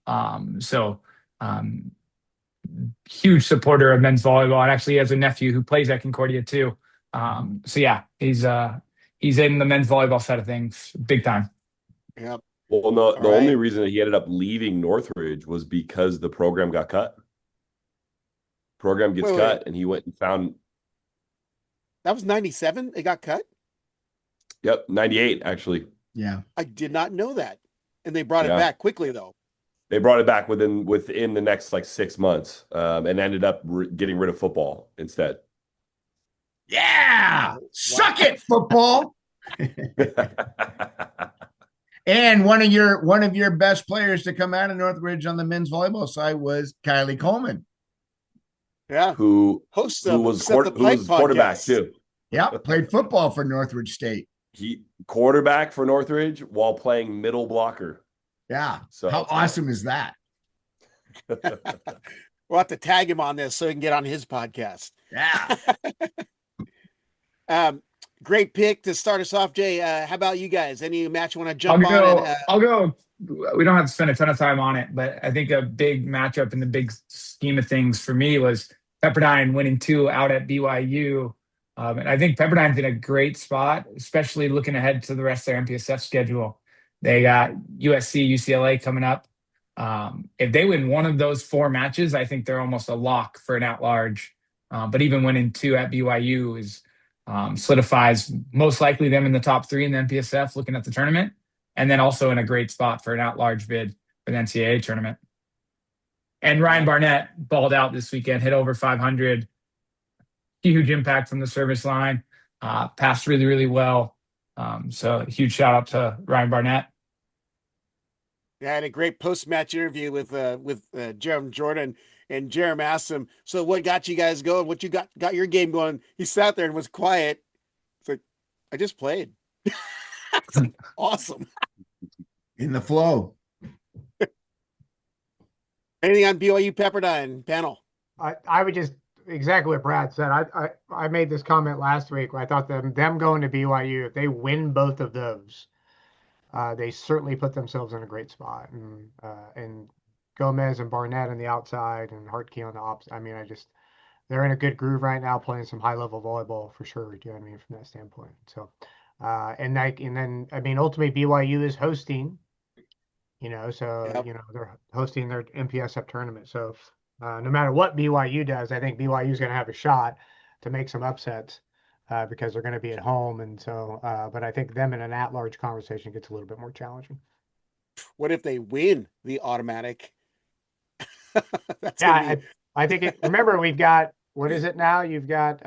Huge supporter of men's volleyball, and actually has a nephew who plays at Concordia too. He's in the men's volleyball side of things big time. Yep. Well, the only reason that he ended up leaving Northridge was because the program got cut. program gets Wait. cut, and he went and found. That was 97. It got cut. Yep, 98 actually. Yeah, I did not know that, and they brought it Yeah. back quickly though. They brought it back within the next like 6 months, and ended up getting rid of football instead. yeah. Suck it, football. And one of your best players to come out of Northridge on the men's volleyball side was Kylie Coleman. Yeah, who host who of was Set the Pipe quarterback podcast. too. Yeah, played football for Northridge State. He quarterback for Northridge while playing middle blocker. Yeah. So how awesome is that? We'll have to tag him on this so he can get on his podcast. Yeah. Great pick to start us off, Jay. How about you guys? Any match you want to jump on? I'll go. We don't have to spend a ton of time on it, but I think a big matchup in the big scheme of things for me was Pepperdine winning 2 out at BYU. And I think Pepperdine's in a great spot, especially looking ahead to the rest of their MPSF schedule. They got USC, UCLA coming up. If they win one of those 4 matches, I think they're almost a lock for an at-large. But even winning 2 at BYU is solidifies most likely them in the top 3 in the MPSF looking at the tournament, and then also in a great spot for an at-large bid for the NCAA tournament. And Ryan Barnett balled out this weekend, hit over 500. Huge impact from the service line, passed really, really well. So a huge shout out to Ryan Barnett. Yeah, I had a great post-match interview with Jerem Jordan, and Jerem asked him, so what got you guys going? What you got your game going? He sat there and was quiet. It's like, I just played. Awesome. In the flow. Anything on BYU Pepperdine panel? I would just exactly what Brad said. I made this comment last week where I thought them going to BYU, if they win both of those, they certainly put themselves in a great spot. And Gomez and Barnett on the outside and Hartke on the opposite. I mean, they're in a good groove right now, playing some high level volleyball for sure. Do you know what I mean, from that standpoint? So, and then I mean, ultimately BYU is hosting. So Yep. They're hosting their MPSF tournament. So no matter what BYU does, I think BYU is going to have a shot to make some upsets because they're going to be at home. And so, but I think them in an at-large conversation gets a little bit more challenging. What if they win the automatic? I think remember, we've got, what is it now? You've got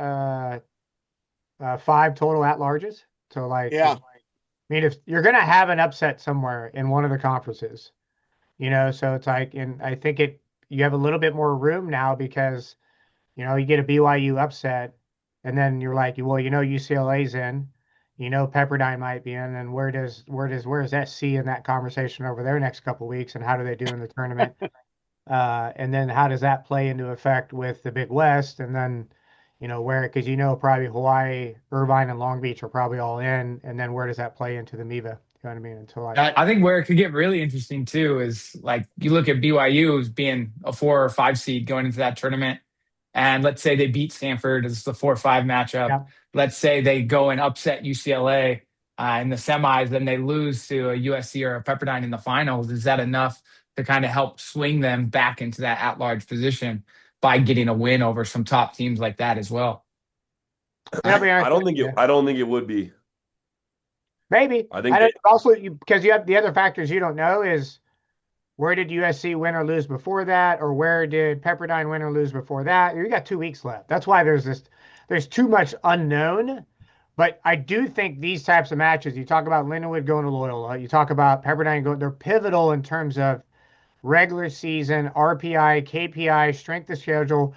5 total at-larges. So yeah. I mean, if you're going to have an upset somewhere in one of the conferences, so it's like, and I think you have a little bit more room now because, you get a BYU upset and then you're like, well, UCLA's in, Pepperdine might be in, and where's SC in that conversation over their next couple of weeks, and how do they do in the tournament? And then how does that play into effect with the Big West? And then, because probably Hawaii, Irvine, and Long Beach are probably all in, and then where does that play into the MIVA? You know what I mean? Until I think where it could get really interesting too is like you look at BYU as being a 4 or 5 seed going into that tournament, and let's say they beat Stanford as the 4-5 matchup. Yeah. Let's say they go and upset UCLA in the semis, then they lose to a USC or a Pepperdine in the finals. Is that enough to kind of help swing them back into that at-large position by getting a win over some top teams like that as well? I don't think it would be. Maybe. I think also because you have the other factors you don't know is where did USC win or lose before that, or where did Pepperdine win or lose before that? You got 2 weeks left. That's why there's too much unknown. But I do think these types of matches, you talk about Lindenwood going to Loyola, you talk about Pepperdine going, they're pivotal in terms of regular season, RPI, KPI, strength of schedule,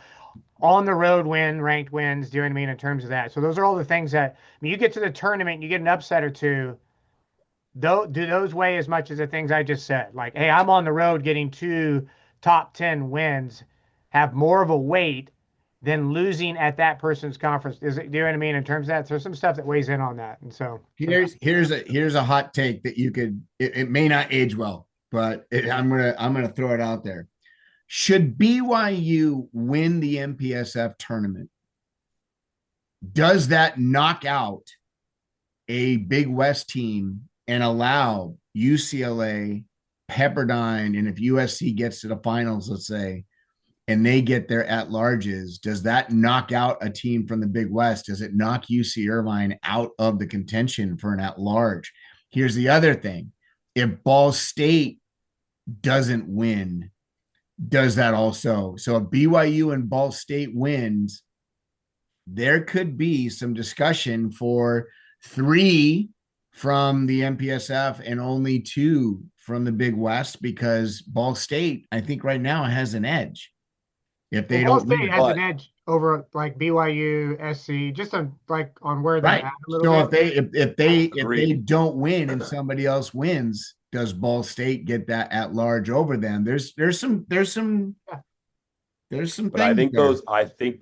on the road ranked wins, do you know what I mean, in terms of that. So those are all the things that, you get to the tournament, you get an upset or two, do those weigh as much as the things I just said? Like, hey, I'm on the road getting 2 top 10 wins, have more of a weight than losing at that person's conference. Do you know what I mean, in terms of that? So there's some stuff that weighs in on that. And so here's a hot take that you could, it may not age well, but I'm gonna throw it out there. Should BYU win the MPSF tournament, does that knock out a Big West team and allow UCLA, Pepperdine, and if USC gets to the finals, let's say, and they get their at-larges, does that knock out a team from the Big West? Does it knock UC Irvine out of the contention for an at-large? Here's the other thing. If Ball State doesn't win, does that also? So if BYU and Ball State wins, there could be some discussion for 3 from the MPSF and only 2 from the Big West, because Ball State, I think right now, has an edge. If they Ball don't State win, has an edge over like BYU, SC, just on where they're right. at a little So bit. if they don't win and somebody else wins, does Ball State get that at large over them? There's some But things I think there. I think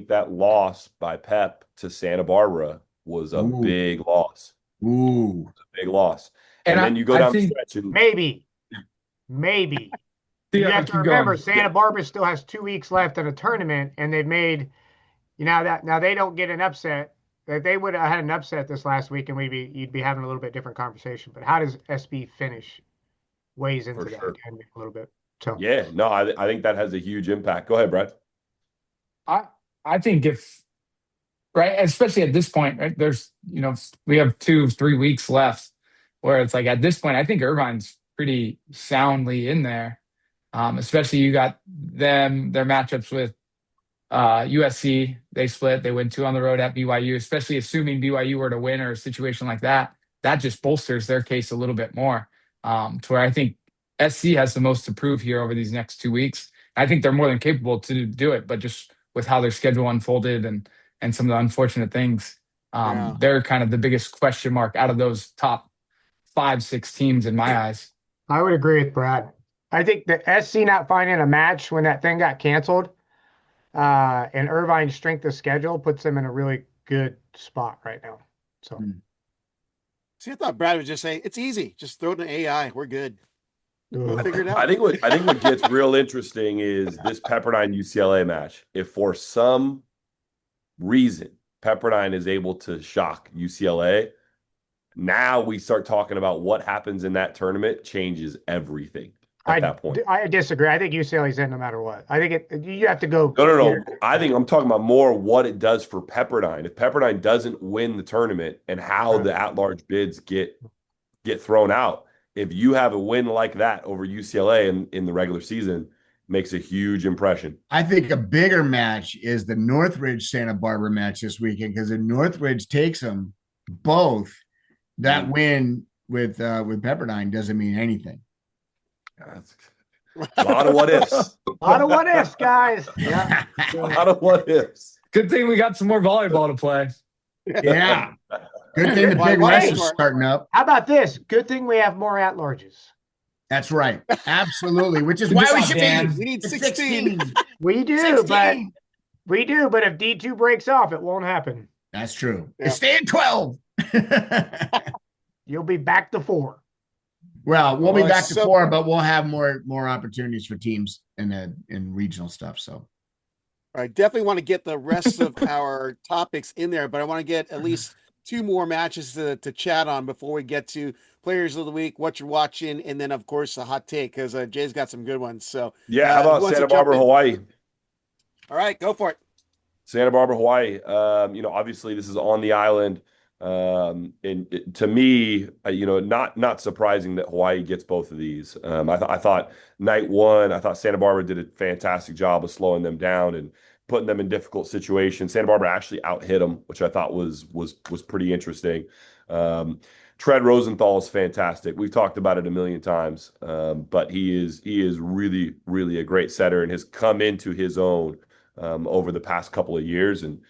that loss by Pep to Santa Barbara was a big loss. Ooh, it was a big loss. And then you go down the stretch and maybe. You have to remember, Santa Barbara still has 2 weeks left in a tournament, and they've made, now they don't get an upset. If they would have had an upset this last week, and you'd be having a little bit different conversation. But how does SB finish weighs into that a little bit. So yeah, no, I think that has a huge impact. Go ahead, Brad. I think right, especially at this point, right? There's we have 2-3 weeks left, where it's like at this point, I think Irvine's pretty soundly in there. Especially you got their matchups with USC. They split. They win 2 on the road at BYU. Especially assuming BYU were to win or a situation like that, that just bolsters their case a little bit more. To where I think SC has the most to prove here over these next 2 weeks. I think they're more than capable to do it, but just with how their schedule unfolded and some of the unfortunate things, they're kind of the biggest question mark out of those top 5-6 teams in my eyes. I would agree with Brad. I think the SC not finding a match when that thing got canceled, and Irvine's strength of schedule puts them in a really good spot right now. So, see, I thought Brad would just say it's easy. Just throw it in AI. We're good. We'll figure it out. I think what gets real interesting is this Pepperdine UCLA match. If for some reason Pepperdine is able to shock UCLA, now we start talking about what happens in that tournament changes everything. At that point, I disagree. I think UCLA's in no matter what. I think you have to go. No. I think I'm talking about more what it does for Pepperdine. If Pepperdine doesn't win the tournament and how the at-large bids get thrown out, if you have a win like that over UCLA in the regular season, makes a huge impression. I think a bigger match is the Northridge Santa Barbara match this weekend, because if Northridge takes them both, that win with Pepperdine doesn't mean anything. A lot of what ifs. A lot of what ifs, guys. Yeah. A lot of what ifs. Good thing we got some more volleyball to play. Yeah. Good thing the Big West is starting up. How about this? Good thing we have more at-larges. That's right. Absolutely. Which is why we should be. We need 16. We do, 16. But if D2 breaks off, it won't happen. That's true. Yeah. Stay at 12. You'll be back to 4. Well, we'll be back to 4, but we'll have more opportunities for teams in regional stuff. So, I definitely want to get the rest of our topics in there, but I want to get at least 2 more matches to chat on before we get to players of the week, what you're watching, and then of course a hot take, because Jay's got some good ones. So yeah, how about Santa Barbara, Hawaii? All right, go for it. Santa Barbara, Hawaii. Obviously this is on the island. And to me, not surprising that Hawaii gets both of these. I thought night 1, I thought Santa Barbara did a fantastic job of slowing them down and putting them in difficult situations. Santa Barbara actually out-hit them, which I thought was pretty interesting. Tread Rosenthal is fantastic. We've talked about it a million times, but he is really, really a great setter and has come into his own over the past couple of years. And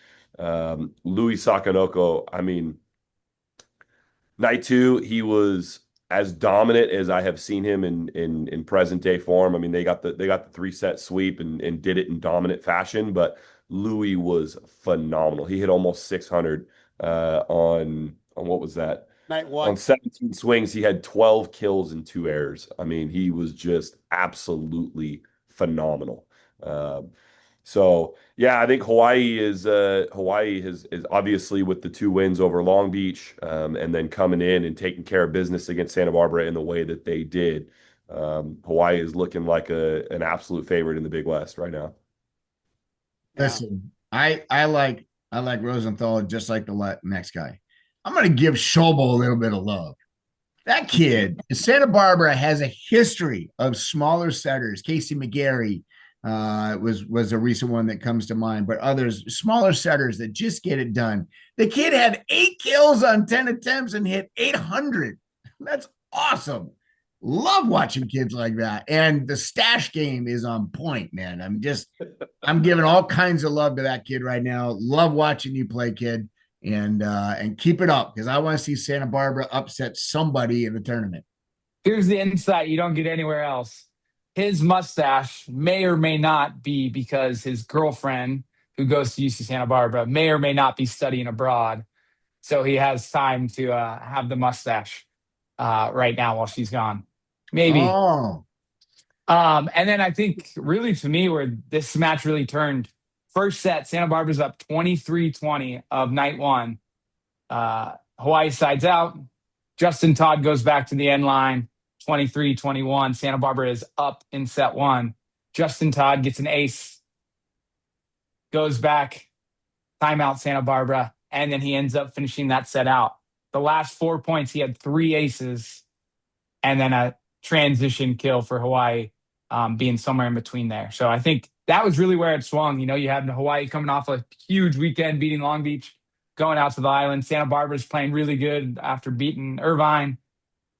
Louis Sakanoko, I mean, night 2, he was as dominant as I have seen him in present day form. I mean, they got the 3-set sweep and did it in dominant fashion, but Louis was phenomenal. He hit almost 600 on what was that? Night 1. On 17 swings, he had 12 kills and 2 errors. I mean, he was just absolutely phenomenal. So yeah, I think Hawaii is obviously with the 2 wins over Long Beach, and then coming in and taking care of business against Santa Barbara in the way that they did. Hawaii is looking like an absolute favorite in the Big West right now. Listen, I like Rosenthal just like the next guy. I'm going to give Schobel a little bit of love. That kid in Santa Barbara has a history of smaller setters. Casey McGarry was a recent one that comes to mind, but others, smaller setters that just get it done. The kid had 8 kills on 10 attempts and hit 800. That's awesome. Love watching kids like that. And the stash game is on point, man. I'm giving all kinds of love to that kid right now. Love watching you play, kid. And keep it up, because I want to see Santa Barbara upset somebody in the tournament. Here's the insight you don't get anywhere else. His mustache may or may not be because his girlfriend, who goes to UC Santa Barbara, may or may not be studying abroad. So he has time to have the mustache right now while she's gone. Maybe. Oh. And then I think really to me where this match really turned, first set, Santa Barbara's up 23-20 of night one. Hawaii sides out. Justin Todd goes back to the end line, 23-21. Santa Barbara is up in set one. Justin Todd gets an ace, goes back, timeout Santa Barbara, and then he ends up finishing that set out. The last 4 points, he had 3 aces, and then a transition kill for Hawaii, being somewhere in between there. So I think that was really where it swung. You know, you had Hawaii coming off a huge weekend, beating Long Beach, going out to the island. Santa Barbara's playing really good after beating Irvine.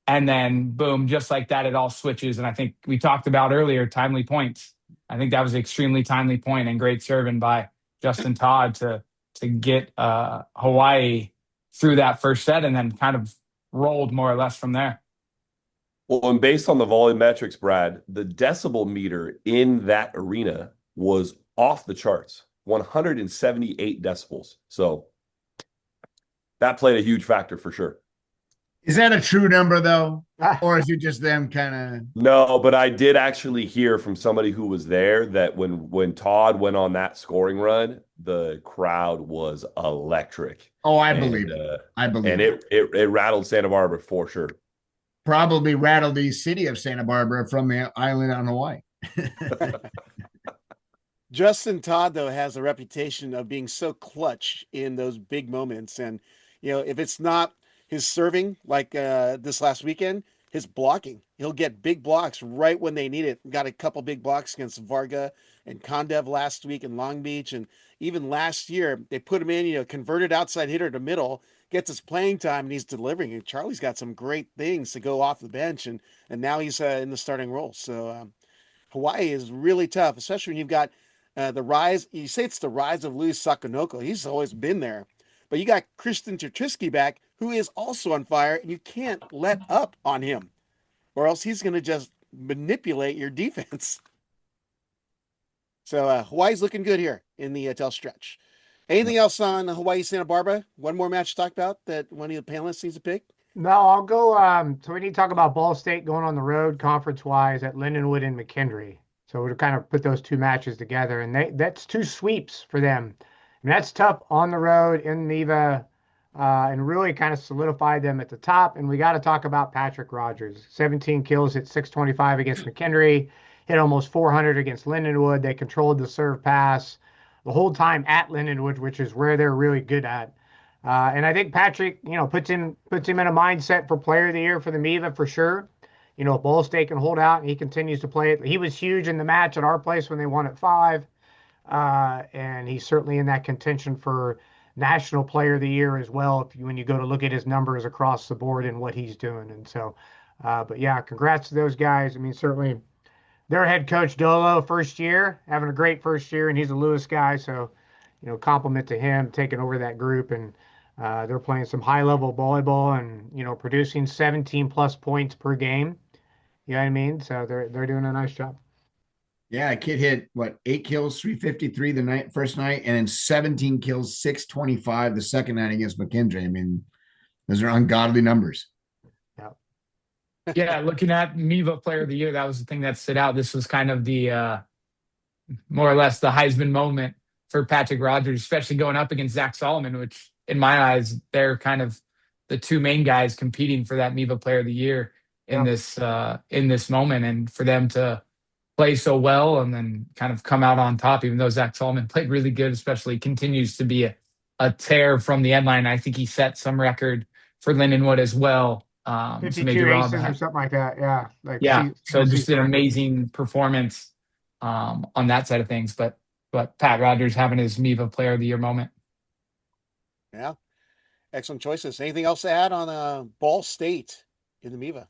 And then, boom, just like that, it all switches. And I think we talked about earlier, timely points. I think that was an extremely timely point and great serving by Justin Todd to get Hawaii through that first set and then kind of rolled more or less from there. Well, and based on the volley metrics, Brad, the decibel meter in that arena was off the charts, 178 decibels. So that played a huge factor for sure. Is that a true number, though? Or is it just them kind of... No, but I did actually hear from somebody who was there that when Todd went on that scoring run, the crowd was electric. Oh, I believe it. And it rattled Santa Barbara for sure. Probably rattled the city of Santa Barbara from the island on Hawaii. Justin Todd, though, has a reputation of being so clutch in those big moments. And, you know, if it's not his serving like this last weekend, his blocking. He'll get big blocks right when they need it. Got a couple big blocks against Varga and Kondev last week in Long Beach. And even last year, they put him in, you know, converted outside hitter to middle, gets his playing time, and he's delivering. And Charlie's got some great things to go off the bench, and now he's in the starting role. So Hawaii is really tough, especially when you've got the rise. You say it's the rise of Louis Sakonoko. He's always been there. But you got Kristen Chertrisky back, who is also on fire, and you can't let up on him, or else he's going to just manipulate your defense. So Hawaii's looking good here in the tail stretch. Anything else on Hawaii Santa Barbara? One more match to talk about that one of the panelists needs to pick? No, I'll go. So we need to talk about Ball State going on the road conference-wise at Lindenwood and McKendree. So we'll kind of put those two matches together, and that's 2 sweeps for them. And that's tough on the road in Neva, and really kind of solidified them at the top. And we got to talk about Patrick Rogers. 17 kills at 625 against McKendree, hit almost 400 against Lindenwood. They controlled the serve pass the whole time at Lindenwood, which is where they're really good at. And I think Patrick, you know, puts him in a mindset for player of the year for the Neva for sure. You know, if Ball State can hold out and he continues to play it. He was huge in the match at our place when they won at 5. And he's certainly in that contention for National Player of the Year as well, when you go to look at his numbers across the board and what he's doing. And so, but yeah, congrats to those guys. I mean, certainly their head coach Dolo, first year, having a great first year, and he's a Lewis guy. So, you know, compliment to him taking over that group. And they're playing some high-level volleyball and, you know, producing 17-plus points per game. You know what I mean? So they're doing a nice job. Yeah, a kid hit 8 kills, 353 the first night, and then 17 kills, 625 the second night against McKendree. I mean, those are ungodly numbers. Yeah. Yeah, looking at Neva Player of the Year, that was the thing that stood out. This was kind of the more or less the Heisman moment for Patrick Rogers, especially going up against Zach Solomon, which in my eyes, they're kind of the 2 main guys competing for that Neva Player of the Year in this moment, and for them to play so well and then kind of come out on top, even though Zach Solomon played really good, especially continues to be a tear from the end line. I think he set some record for Lindenwood as well. 52 so maybe Rob aces or something like that. Yeah. so just an amazing performance on that side of things. But Pat Rogers having his MIVA Player of the Year moment. Yeah. Excellent choices. Anything else to add on Ball State in the MIVA?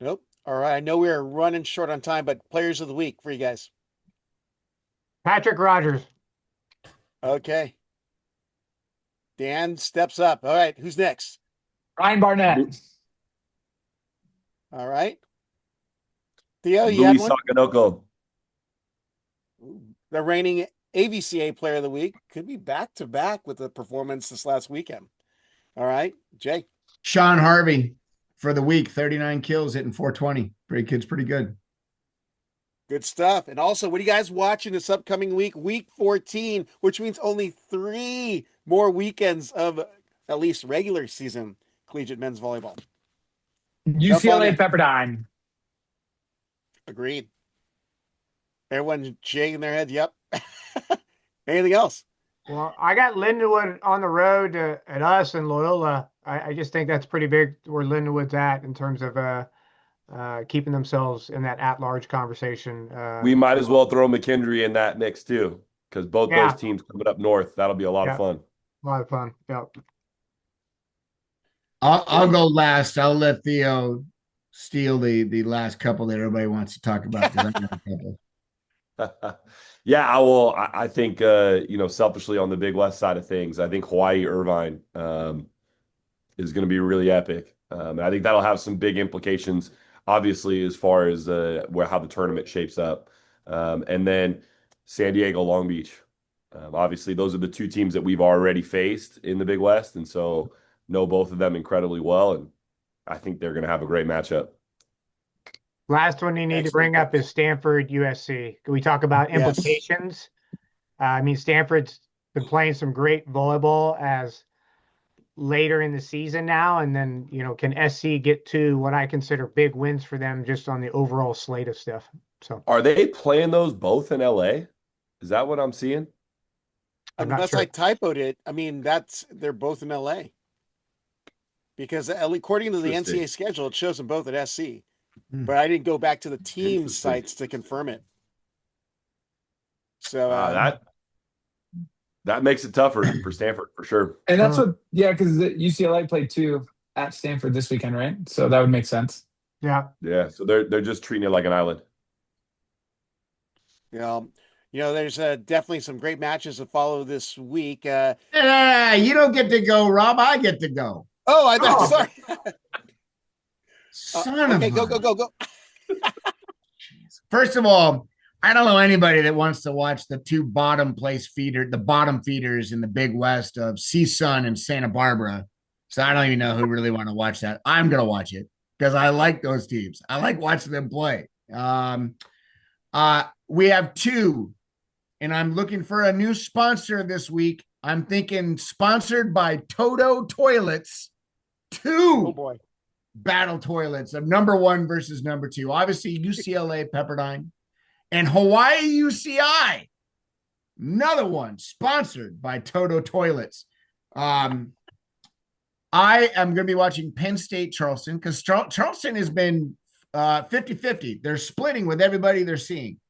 Nope. All right. I know we're running short on time, but players of the week for you guys. Patrick Rogers. Okay. Dan steps up. All right. Who's next? Ryan Barnett. All right. Theo, you Louis had one? Sakanoko. The reigning AVCA Player of the Week could be back-to-back with the performance this last weekend. All right. Jay. Sean Harvey for the week, 39 kills, hitting 420. Kid's pretty good. Good stuff. And also, what are you guys watching this upcoming week? Week 14, which means only 3 more weekends of at least regular season collegiate men's volleyball. UCLA Pepperdine. Agreed. Everyone's shaking their head. Yep. Anything else? Well, I got Lindenwood on the road at us and Loyola. I just think that's pretty big where Lindenwood's at in terms of keeping themselves in that at-large conversation. We might as well throw McKendree in that mix too, because both those teams coming up north. That'll be a lot of fun. A lot of fun. Yep. I'll go last. I'll let Theo steal the last couple that everybody wants to talk about. Yeah, I will. I think, selfishly on the Big West side of things, I think Hawaii Irvine is going to be really epic. And I think that'll have some big implications, obviously, as far as how the tournament shapes up. And then San Diego, Long Beach. Obviously, those are the 2 teams that we've already faced in the Big West. And so know both of them incredibly well. And I think they're going to have a great matchup. Last one you need to bring up is Stanford USC. Can we talk about implications? Stanford's been playing some great volleyball as later in the season now, and then can SC get to what I consider big wins for them just on the overall slate of stuff? So are they playing those both in LA? Is that what I'm seeing? Unless I typoed it, they're both in LA. Because according to the NCAA schedule, it shows them both at SC. But I didn't go back to the team sites to confirm it. So that makes it tougher for Stanford for sure. And that's because UCLA played 2 at Stanford this weekend, right? So that would make sense. Yeah. Yeah. So they're just treating it like an island. There's definitely some great matches to follow this week. You don't get to go, Rob. I get to go. Oh, I thought. Sorry. Son of okay, go. First of all, I don't know anybody that wants to watch the 2 bottom feeders in the Big West of CSUN and Santa Barbara. So I don't even know who really want to watch that. I'm going to watch it because I like those teams. I like watching them play. We have 2, and I'm looking for a new sponsor this week. I'm thinking sponsored by Toto Toilets. 2. Oh boy. Battle toilets of number 1 versus number 2. Obviously, UCLA Pepperdine and Hawaii UCI. Another one sponsored by Toto Toilets. I am going to be watching Penn State Charleston because Charleston has been 50-50. They're splitting with everybody they're seeing.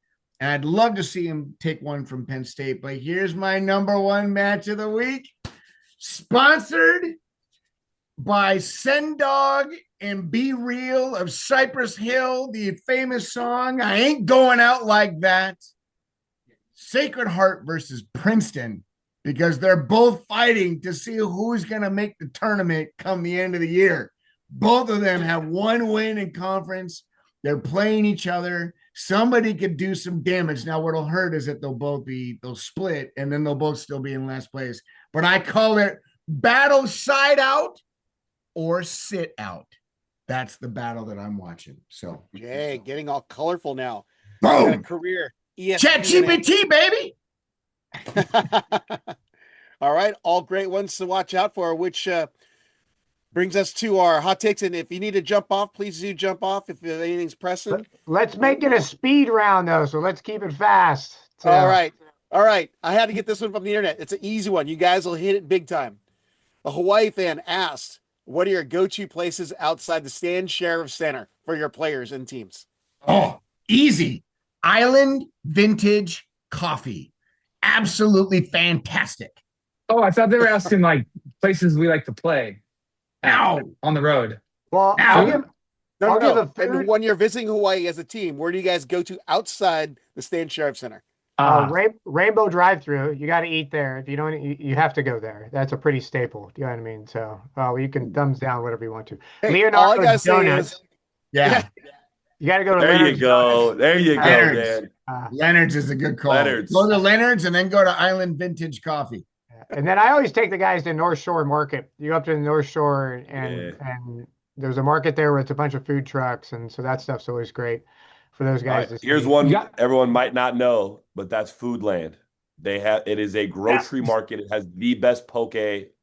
And I'd love to see them take one from Penn State. But here's my number 1 match of the week. Sponsored by Sendog and Be Real of Cypress Hill, the famous song, I Ain't Going Out Like That. Sacred Heart versus Princeton, because they're both fighting to see who's going to make the tournament come the end of the year. Both of them have 1 win in conference. They're playing each other. Somebody could do some damage. Now, what'll hurt is that they'll split, and then they'll both still be in last place. But I call it battle side out or sit out. That's the battle that I'm watching. So, Jay, getting all colorful now. Boom! Got a career. ChatGPT, baby. All right, all great ones to watch out for. Which Brings us to our hot takes. And if you need to jump off, please do jump off if anything's pressing. Let's make it a speed round, though. So let's keep it fast. So. All right. All right. I had to get this one from the internet. It's an easy one. You guys will hit it big time. A Hawaii fan asked, what are your go-to places outside the Stan Sheriff Center for your players and teams? Oh, easy. Island Vintage Coffee. Absolutely fantastic. Oh, I thought they were asking like places we like to play on the road. Well, No. And when you're visiting Hawaii as a team, where do you guys go to outside the Stan Sheriff Center? Rainbow Drive-Thru. You got to eat there. If you don't, you have to go there. That's a pretty staple. Do you know what I mean? So, you can thumbs down whatever you want to. Hey, Leonardo all I gotta Donuts. Say is, yeah. You got to go to There Leonard's you go. There you go, Leonard's. man. Leonard's is a good call. Leonard's. Go to Leonard's and then go to Island Vintage Coffee. And then I always take the guys to North Shore Market. You go up to the North Shore and there's a market there where it's a bunch of food trucks. And so that stuff's always great for those guys. Right. Here's one everyone might not know, but that's Foodland. It is a grocery market. It has the best poke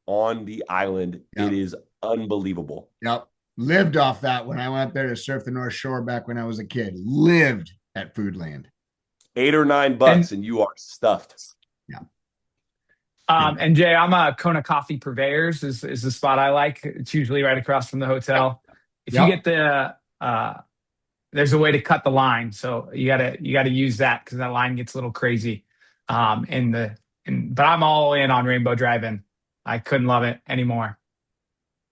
on the island. Yep. It is unbelievable. Yep. Lived off that when I went up there to surf the North Shore back when I was a kid. Lived at Foodland. $8 or $9 and you are stuffed. Yeah. And Jay, I'm a Kona Coffee Purveyors is the spot I like. It's usually right across from the hotel. If you get there's a way to cut the line, so you gotta use that because that line gets a little crazy. But I'm all in on Rainbow Drive-In. I couldn't love it anymore.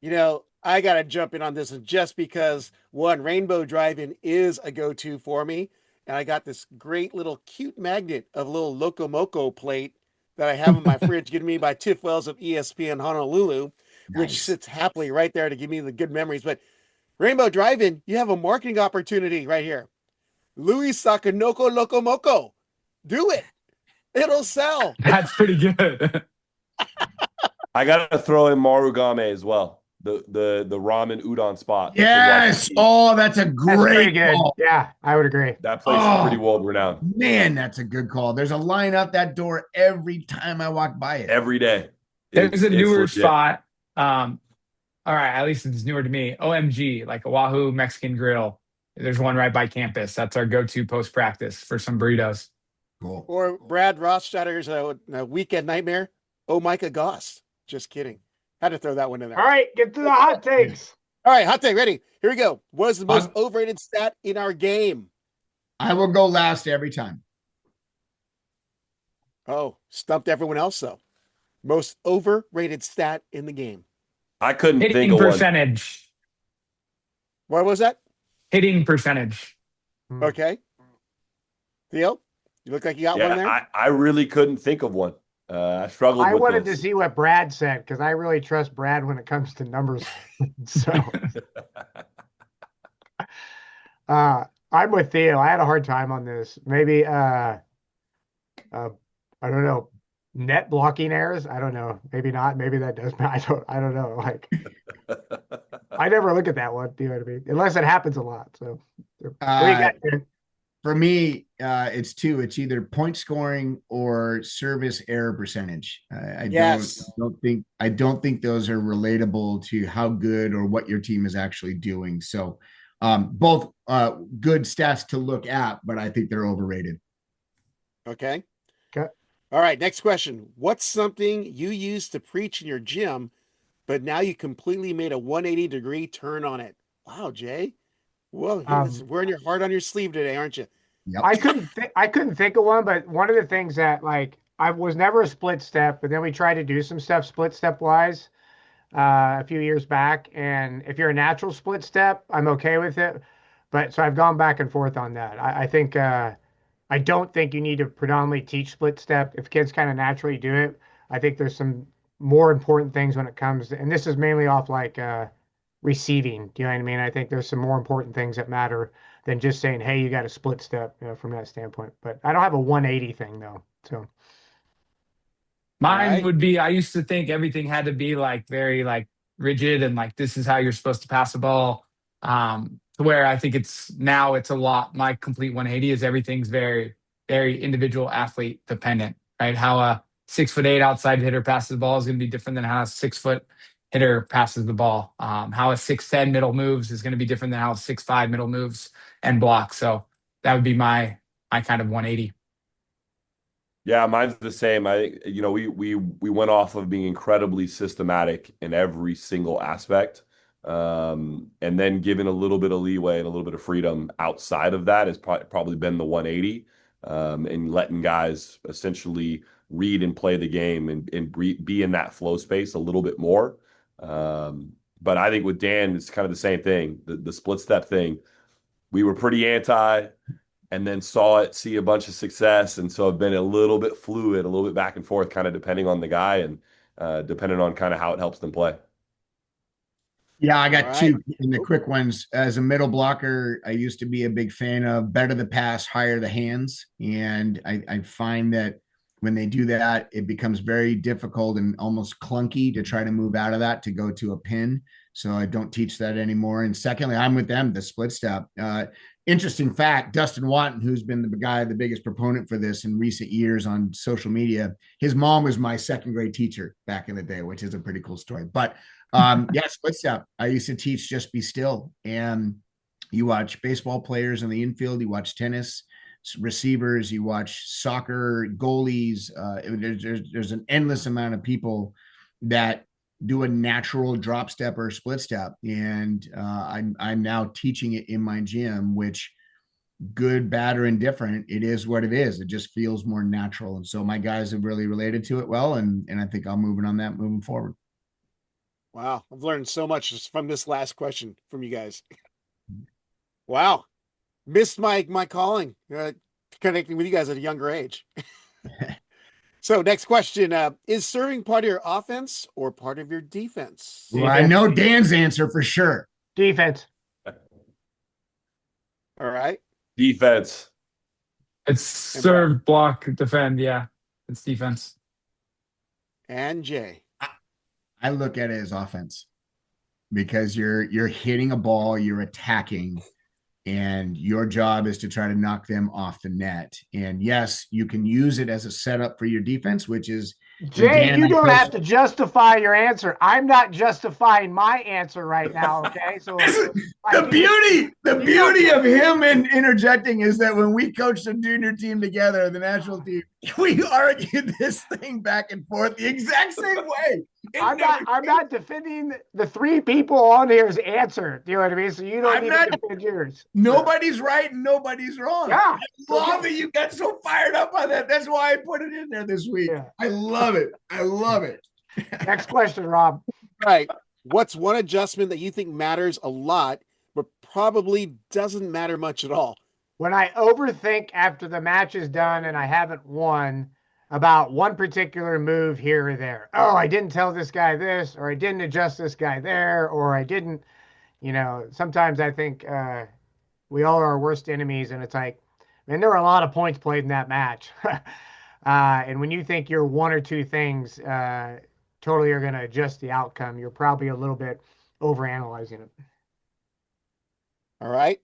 You know, I gotta jump in on this just because one, Rainbow Drive-In is a go-to for me, and I got this great little cute magnet of a little Loco Moco plate that I have in my fridge given me by Tiff Wells of ESPN Honolulu, which sits happily right there to give me the good memories. But Rainbow Drive-In, you have a marketing opportunity right here. Louis Sakanoko Loco Moco. Do it. It'll sell. That's pretty good. I got to throw in Marugame as well. The ramen udon spot. Yes. Oh, that's a great call. Yeah, I would agree. That place is pretty world renowned. Man, that's a good call. There's a line out that door every time I walk by it. Every day. There's a newer spot. All right, at least it's newer to me. OMG, like Oahu Mexican Grill. There's one right by campus. That's our go-to post-practice for some burritos. Cool. Or Brad Rothschilder's a weekend nightmare. Oh, Micah Goss. Just kidding. Had to throw that one in there. All right, get to the hot takes. All right, hot take, ready. Here we go. What is the most overrated stat in our game? I will go last every time. Oh, stumped everyone else, though. Most overrated stat in the game. I couldn't Hitting think of percentage. What was that? Hitting percentage. Okay. Theo, you look like you got one there. I really couldn't think of one. I struggled. I with wanted this. to see what Brad said because I really trust Brad when it comes to numbers. So I'm with Theo. I had a hard time on this. Maybe I don't know. Net blocking errors. I don't know. Maybe not. Maybe that does. I don't know. Like I never look at that one. Do you know what I mean? Unless it happens a lot. So for me, it's two. It's either point scoring or service error percentage. I don't think those are relatable to how good or what your team is actually doing. So both good stats to look at, but I think they're overrated. Okay. All right. Next question. What's something you used to preach in your gym, but now you completely made a 180-degree turn on it? Wow, Jay. Well, wearing your heart on your sleeve today, aren't you? Yep. I couldn't think of one, but one of the things that like I was never a split step, but then we tried to do some stuff split step wise a few years back. And if you're a natural split step, I'm okay with it. But so I've gone back and forth on that. I think I don't think you need to predominantly teach split step. If kids kind of naturally do it, I think there's some more important things when it comes to, and this is mainly off like receiving. Do you know what I mean? I think there's some more important things that matter than just saying, hey, you got a split step, from that standpoint. But I don't have a 180 thing though. So mine would be, I used to think everything had to be like very like rigid and like this is how you're supposed to pass the ball. To where I think it's a lot. My complete 180 is everything's very, very individual athlete dependent, right? How a 6'8" outside hitter passes the ball is going to be different than how a 6 foot hitter passes the ball. How a 6'10" middle moves is going to be different than how a 6'5" middle moves and blocks. So that would be my kind of 180. Yeah, mine's the same. We went off of being incredibly systematic in every single aspect. And then giving a little bit of leeway and a little bit of freedom outside of that has probably been the 180, and letting guys essentially read and play the game and be in that flow space a little bit more. But I think with Dan, it's kind of the same thing. The split step thing, we were pretty anti, and then see a bunch of success. And so I've been a little bit fluid, a little bit back and forth, kind of depending on the guy and depending on kind of how it helps them play. Yeah, I got two in the quick ones. As a middle blocker, I used to be a big fan of better the pass, higher the hands. And I find that when they do that, it becomes very difficult and almost clunky to try to move out of that to go to a pin. So I don't teach that anymore. And secondly, I'm with them, the split step. Interesting fact, Dustin Watton, who's been the biggest proponent for this in recent years on social media, his mom was my second grade teacher back in the day, which is a pretty cool story. But yeah, split step. I used to teach just be still. And you watch baseball players in the infield, you watch tennis receivers, you watch soccer goalies. There's an endless amount of people that do a natural drop step or split step. And I'm now teaching it in my gym, which good, bad, or indifferent, it is what it is. It just feels more natural. And so my guys have really related to it well. And I think I'm moving on that moving forward. Wow. I've learned so much just from this last question from you guys. Wow. Missed my calling, connecting with you guys at a younger age. So next question, is serving part of your offense or part of your defense? Well, I know Dan's answer for sure. Defense. All right. Defense. It's serve, block, defend. Yeah, it's defense. And Jay. I look at it as offense because you're hitting a ball, you're attacking, and your job is to try to knock them off the net. And yes, you can use it as a setup for your defense, which is Jay, you don't have to justify your answer. I'm not justifying my answer right now. Okay. So the beauty of him and interjecting is that when we coached a junior team together, the national team, we argued this thing back and forth the exact same way. I'm not defending the three people on here's answer. Do you know what I mean? So you don't need to defend yours. Nobody's right and nobody's wrong. Yeah. I love that you got so fired up on that. That's why I put it in there this week. Yeah. I love it. Next question, Rob. Right. What's one adjustment that you think matters a lot, but probably doesn't matter much at all? When I overthink after the match is done and I haven't won about one particular move here or there. Oh, I didn't tell this guy this, or I didn't adjust this guy there, or I didn't, sometimes I think we all are our worst enemies. And it's like, man, there were a lot of points played in that match. And when you think you're one or two things totally are going to adjust the outcome, you're probably a little bit overanalyzing it. All right.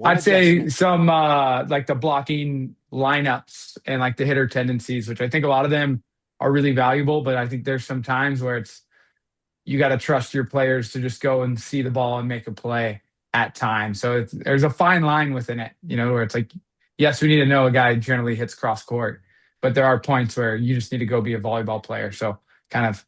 I'd say some like the blocking lineups and like the hitter tendencies, which I think a lot of them are really valuable, but I think there's some times where you got to trust your players to just go and see the ball and make a play at times. So there's a fine line within it, where it's like, yes, we need to know a guy generally hits cross court, but there are points where you just need to go be a volleyball player. So kind of,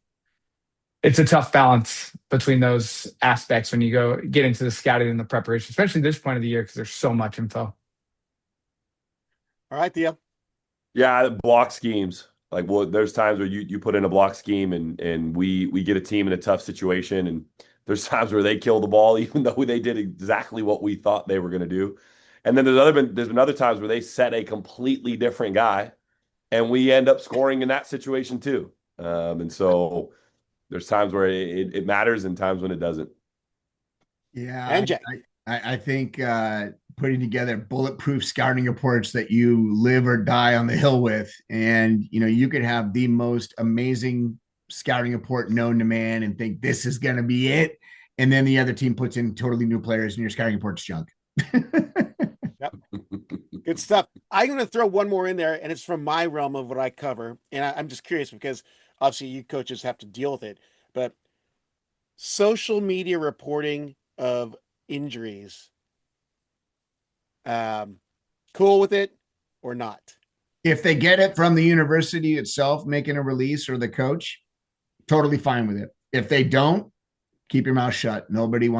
it's a tough balance between those aspects when you get into the scouting and the preparation, especially this point of the year, because there's so much info. All right, Theo. Yeah, block schemes. Like, there's times where you put in a block scheme and we get a team in a tough situation, and there's times where they kill the ball even though they did exactly what we thought they were going to do. And then there's been other times where they set a completely different guy, and we end up scoring in that situation too. And so there's times where it matters and times when it doesn't. Yeah, and Jay. I think putting together bulletproof scouting reports that you live or die on the hill with, and you could have the most amazing scouting report known to man and think this is going to be it, and then the other team puts in totally new players and your scouting report's junk. Yep. Good stuff. I'm going to throw one more in there, and it's from my realm of what I cover, and I'm just curious because obviously you coaches have to deal with it, but social media reporting of injuries, cool with it or not? If they get it from the university itself, making a release, or the coach, totally fine with it. If they don't, keep your mouth shut. Nobody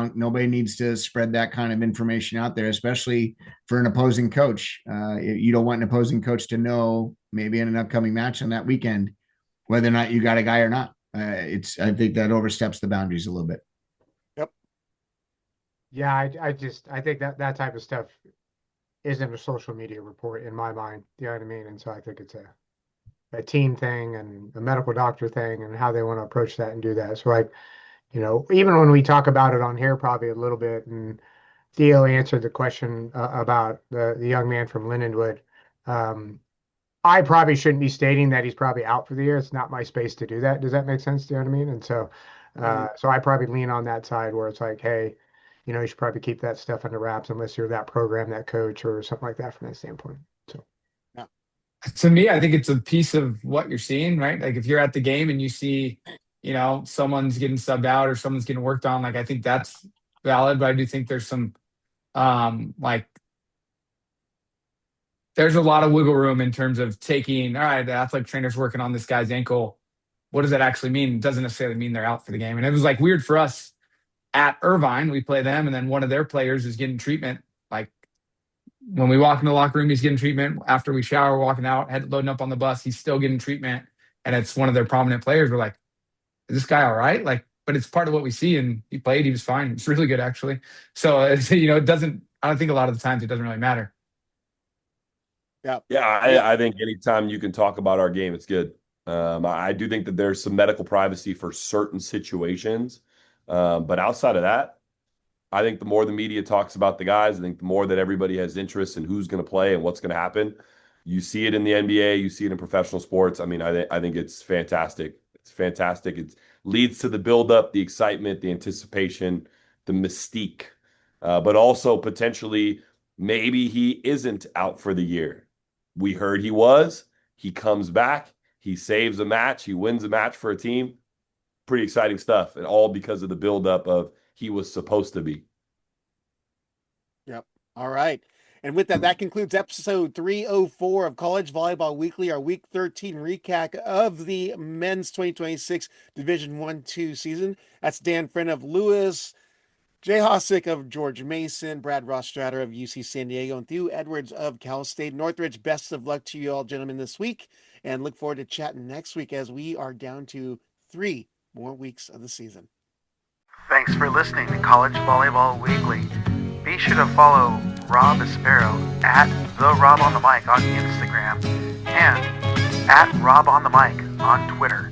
needs to spread that kind of information out there, especially for an opposing coach. You don't want an opposing coach to know, maybe in an upcoming match on that weekend, whether or not you got a guy or not. I think that oversteps the boundaries a little bit. Yep. Yeah, I think that type of stuff isn't a social media report in my mind. You know what I mean? And so I think it's a team thing and a medical doctor thing and how they want to approach that and do that. So like, even when we talk about it on here, probably a little bit, and Theo answered the question about the young man from Lindenwood. I probably shouldn't be stating that he's probably out for the year. It's not my space to do that. Does that make sense? Do you know what I mean? And so, so I probably lean on that side where it's like, hey, you should probably keep that stuff under wraps unless you're that program, that coach, or something like that from that standpoint. So, yeah. To me, I think it's a piece of what you're seeing, right? Like if you're at the game and you see, someone's getting subbed out or someone's getting worked on, like I think that's valid, but I do think there's some, there's a lot of wiggle room in terms of taking, all right, the athletic trainer's working on this guy's ankle. What does that actually mean? It doesn't necessarily mean they're out for the game. And it was like weird for us at Irvine. We play them, and then one of their players is getting treatment. Like when we walk in the locker room, he's getting treatment. After we shower, walking out, loading up on the bus, he's still getting treatment. And it's one of their prominent players. We're like, is this guy all right? Like, but it's part of what we see. And he played, he was fine. It's really good, actually. So, it doesn't, I don't think a lot of the times it doesn't really matter. Yeah, I think anytime you can talk about our game, it's good. I do think that there's some medical privacy for certain situations. But outside of that, I think the more the media talks about the guys, I think the more that everybody has interest in who's going to play and what's going to happen. You see it in the NBA, you see it in professional sports. I mean, I think it's fantastic. It's fantastic. It leads to the buildup, the excitement, the anticipation, the mystique, but also potentially maybe he isn't out for the year. We heard he was. He comes back. He saves a match. He wins a match for a team. Pretty exciting stuff, and all because of the buildup of he was supposed to be. Yep. All right. And with that, that concludes episode 304 of College Volleyball Weekly, our Week 13 recap of the men's 2026 Division 1-2 season. That's Dan Friend of Lewis, Jay Hosick of George Mason, Brad Rostratter of UC San Diego, and Theo Edwards of Cal State Northridge. Best of luck to you all, gentlemen, this week, and look forward to chatting next week as we are down to 3 more weeks of the season. Thanks for listening to College Volleyball Weekly. Be sure to follow Rob Aspero at the Rob on the Mic on Instagram and at Rob on the Mic on Twitter.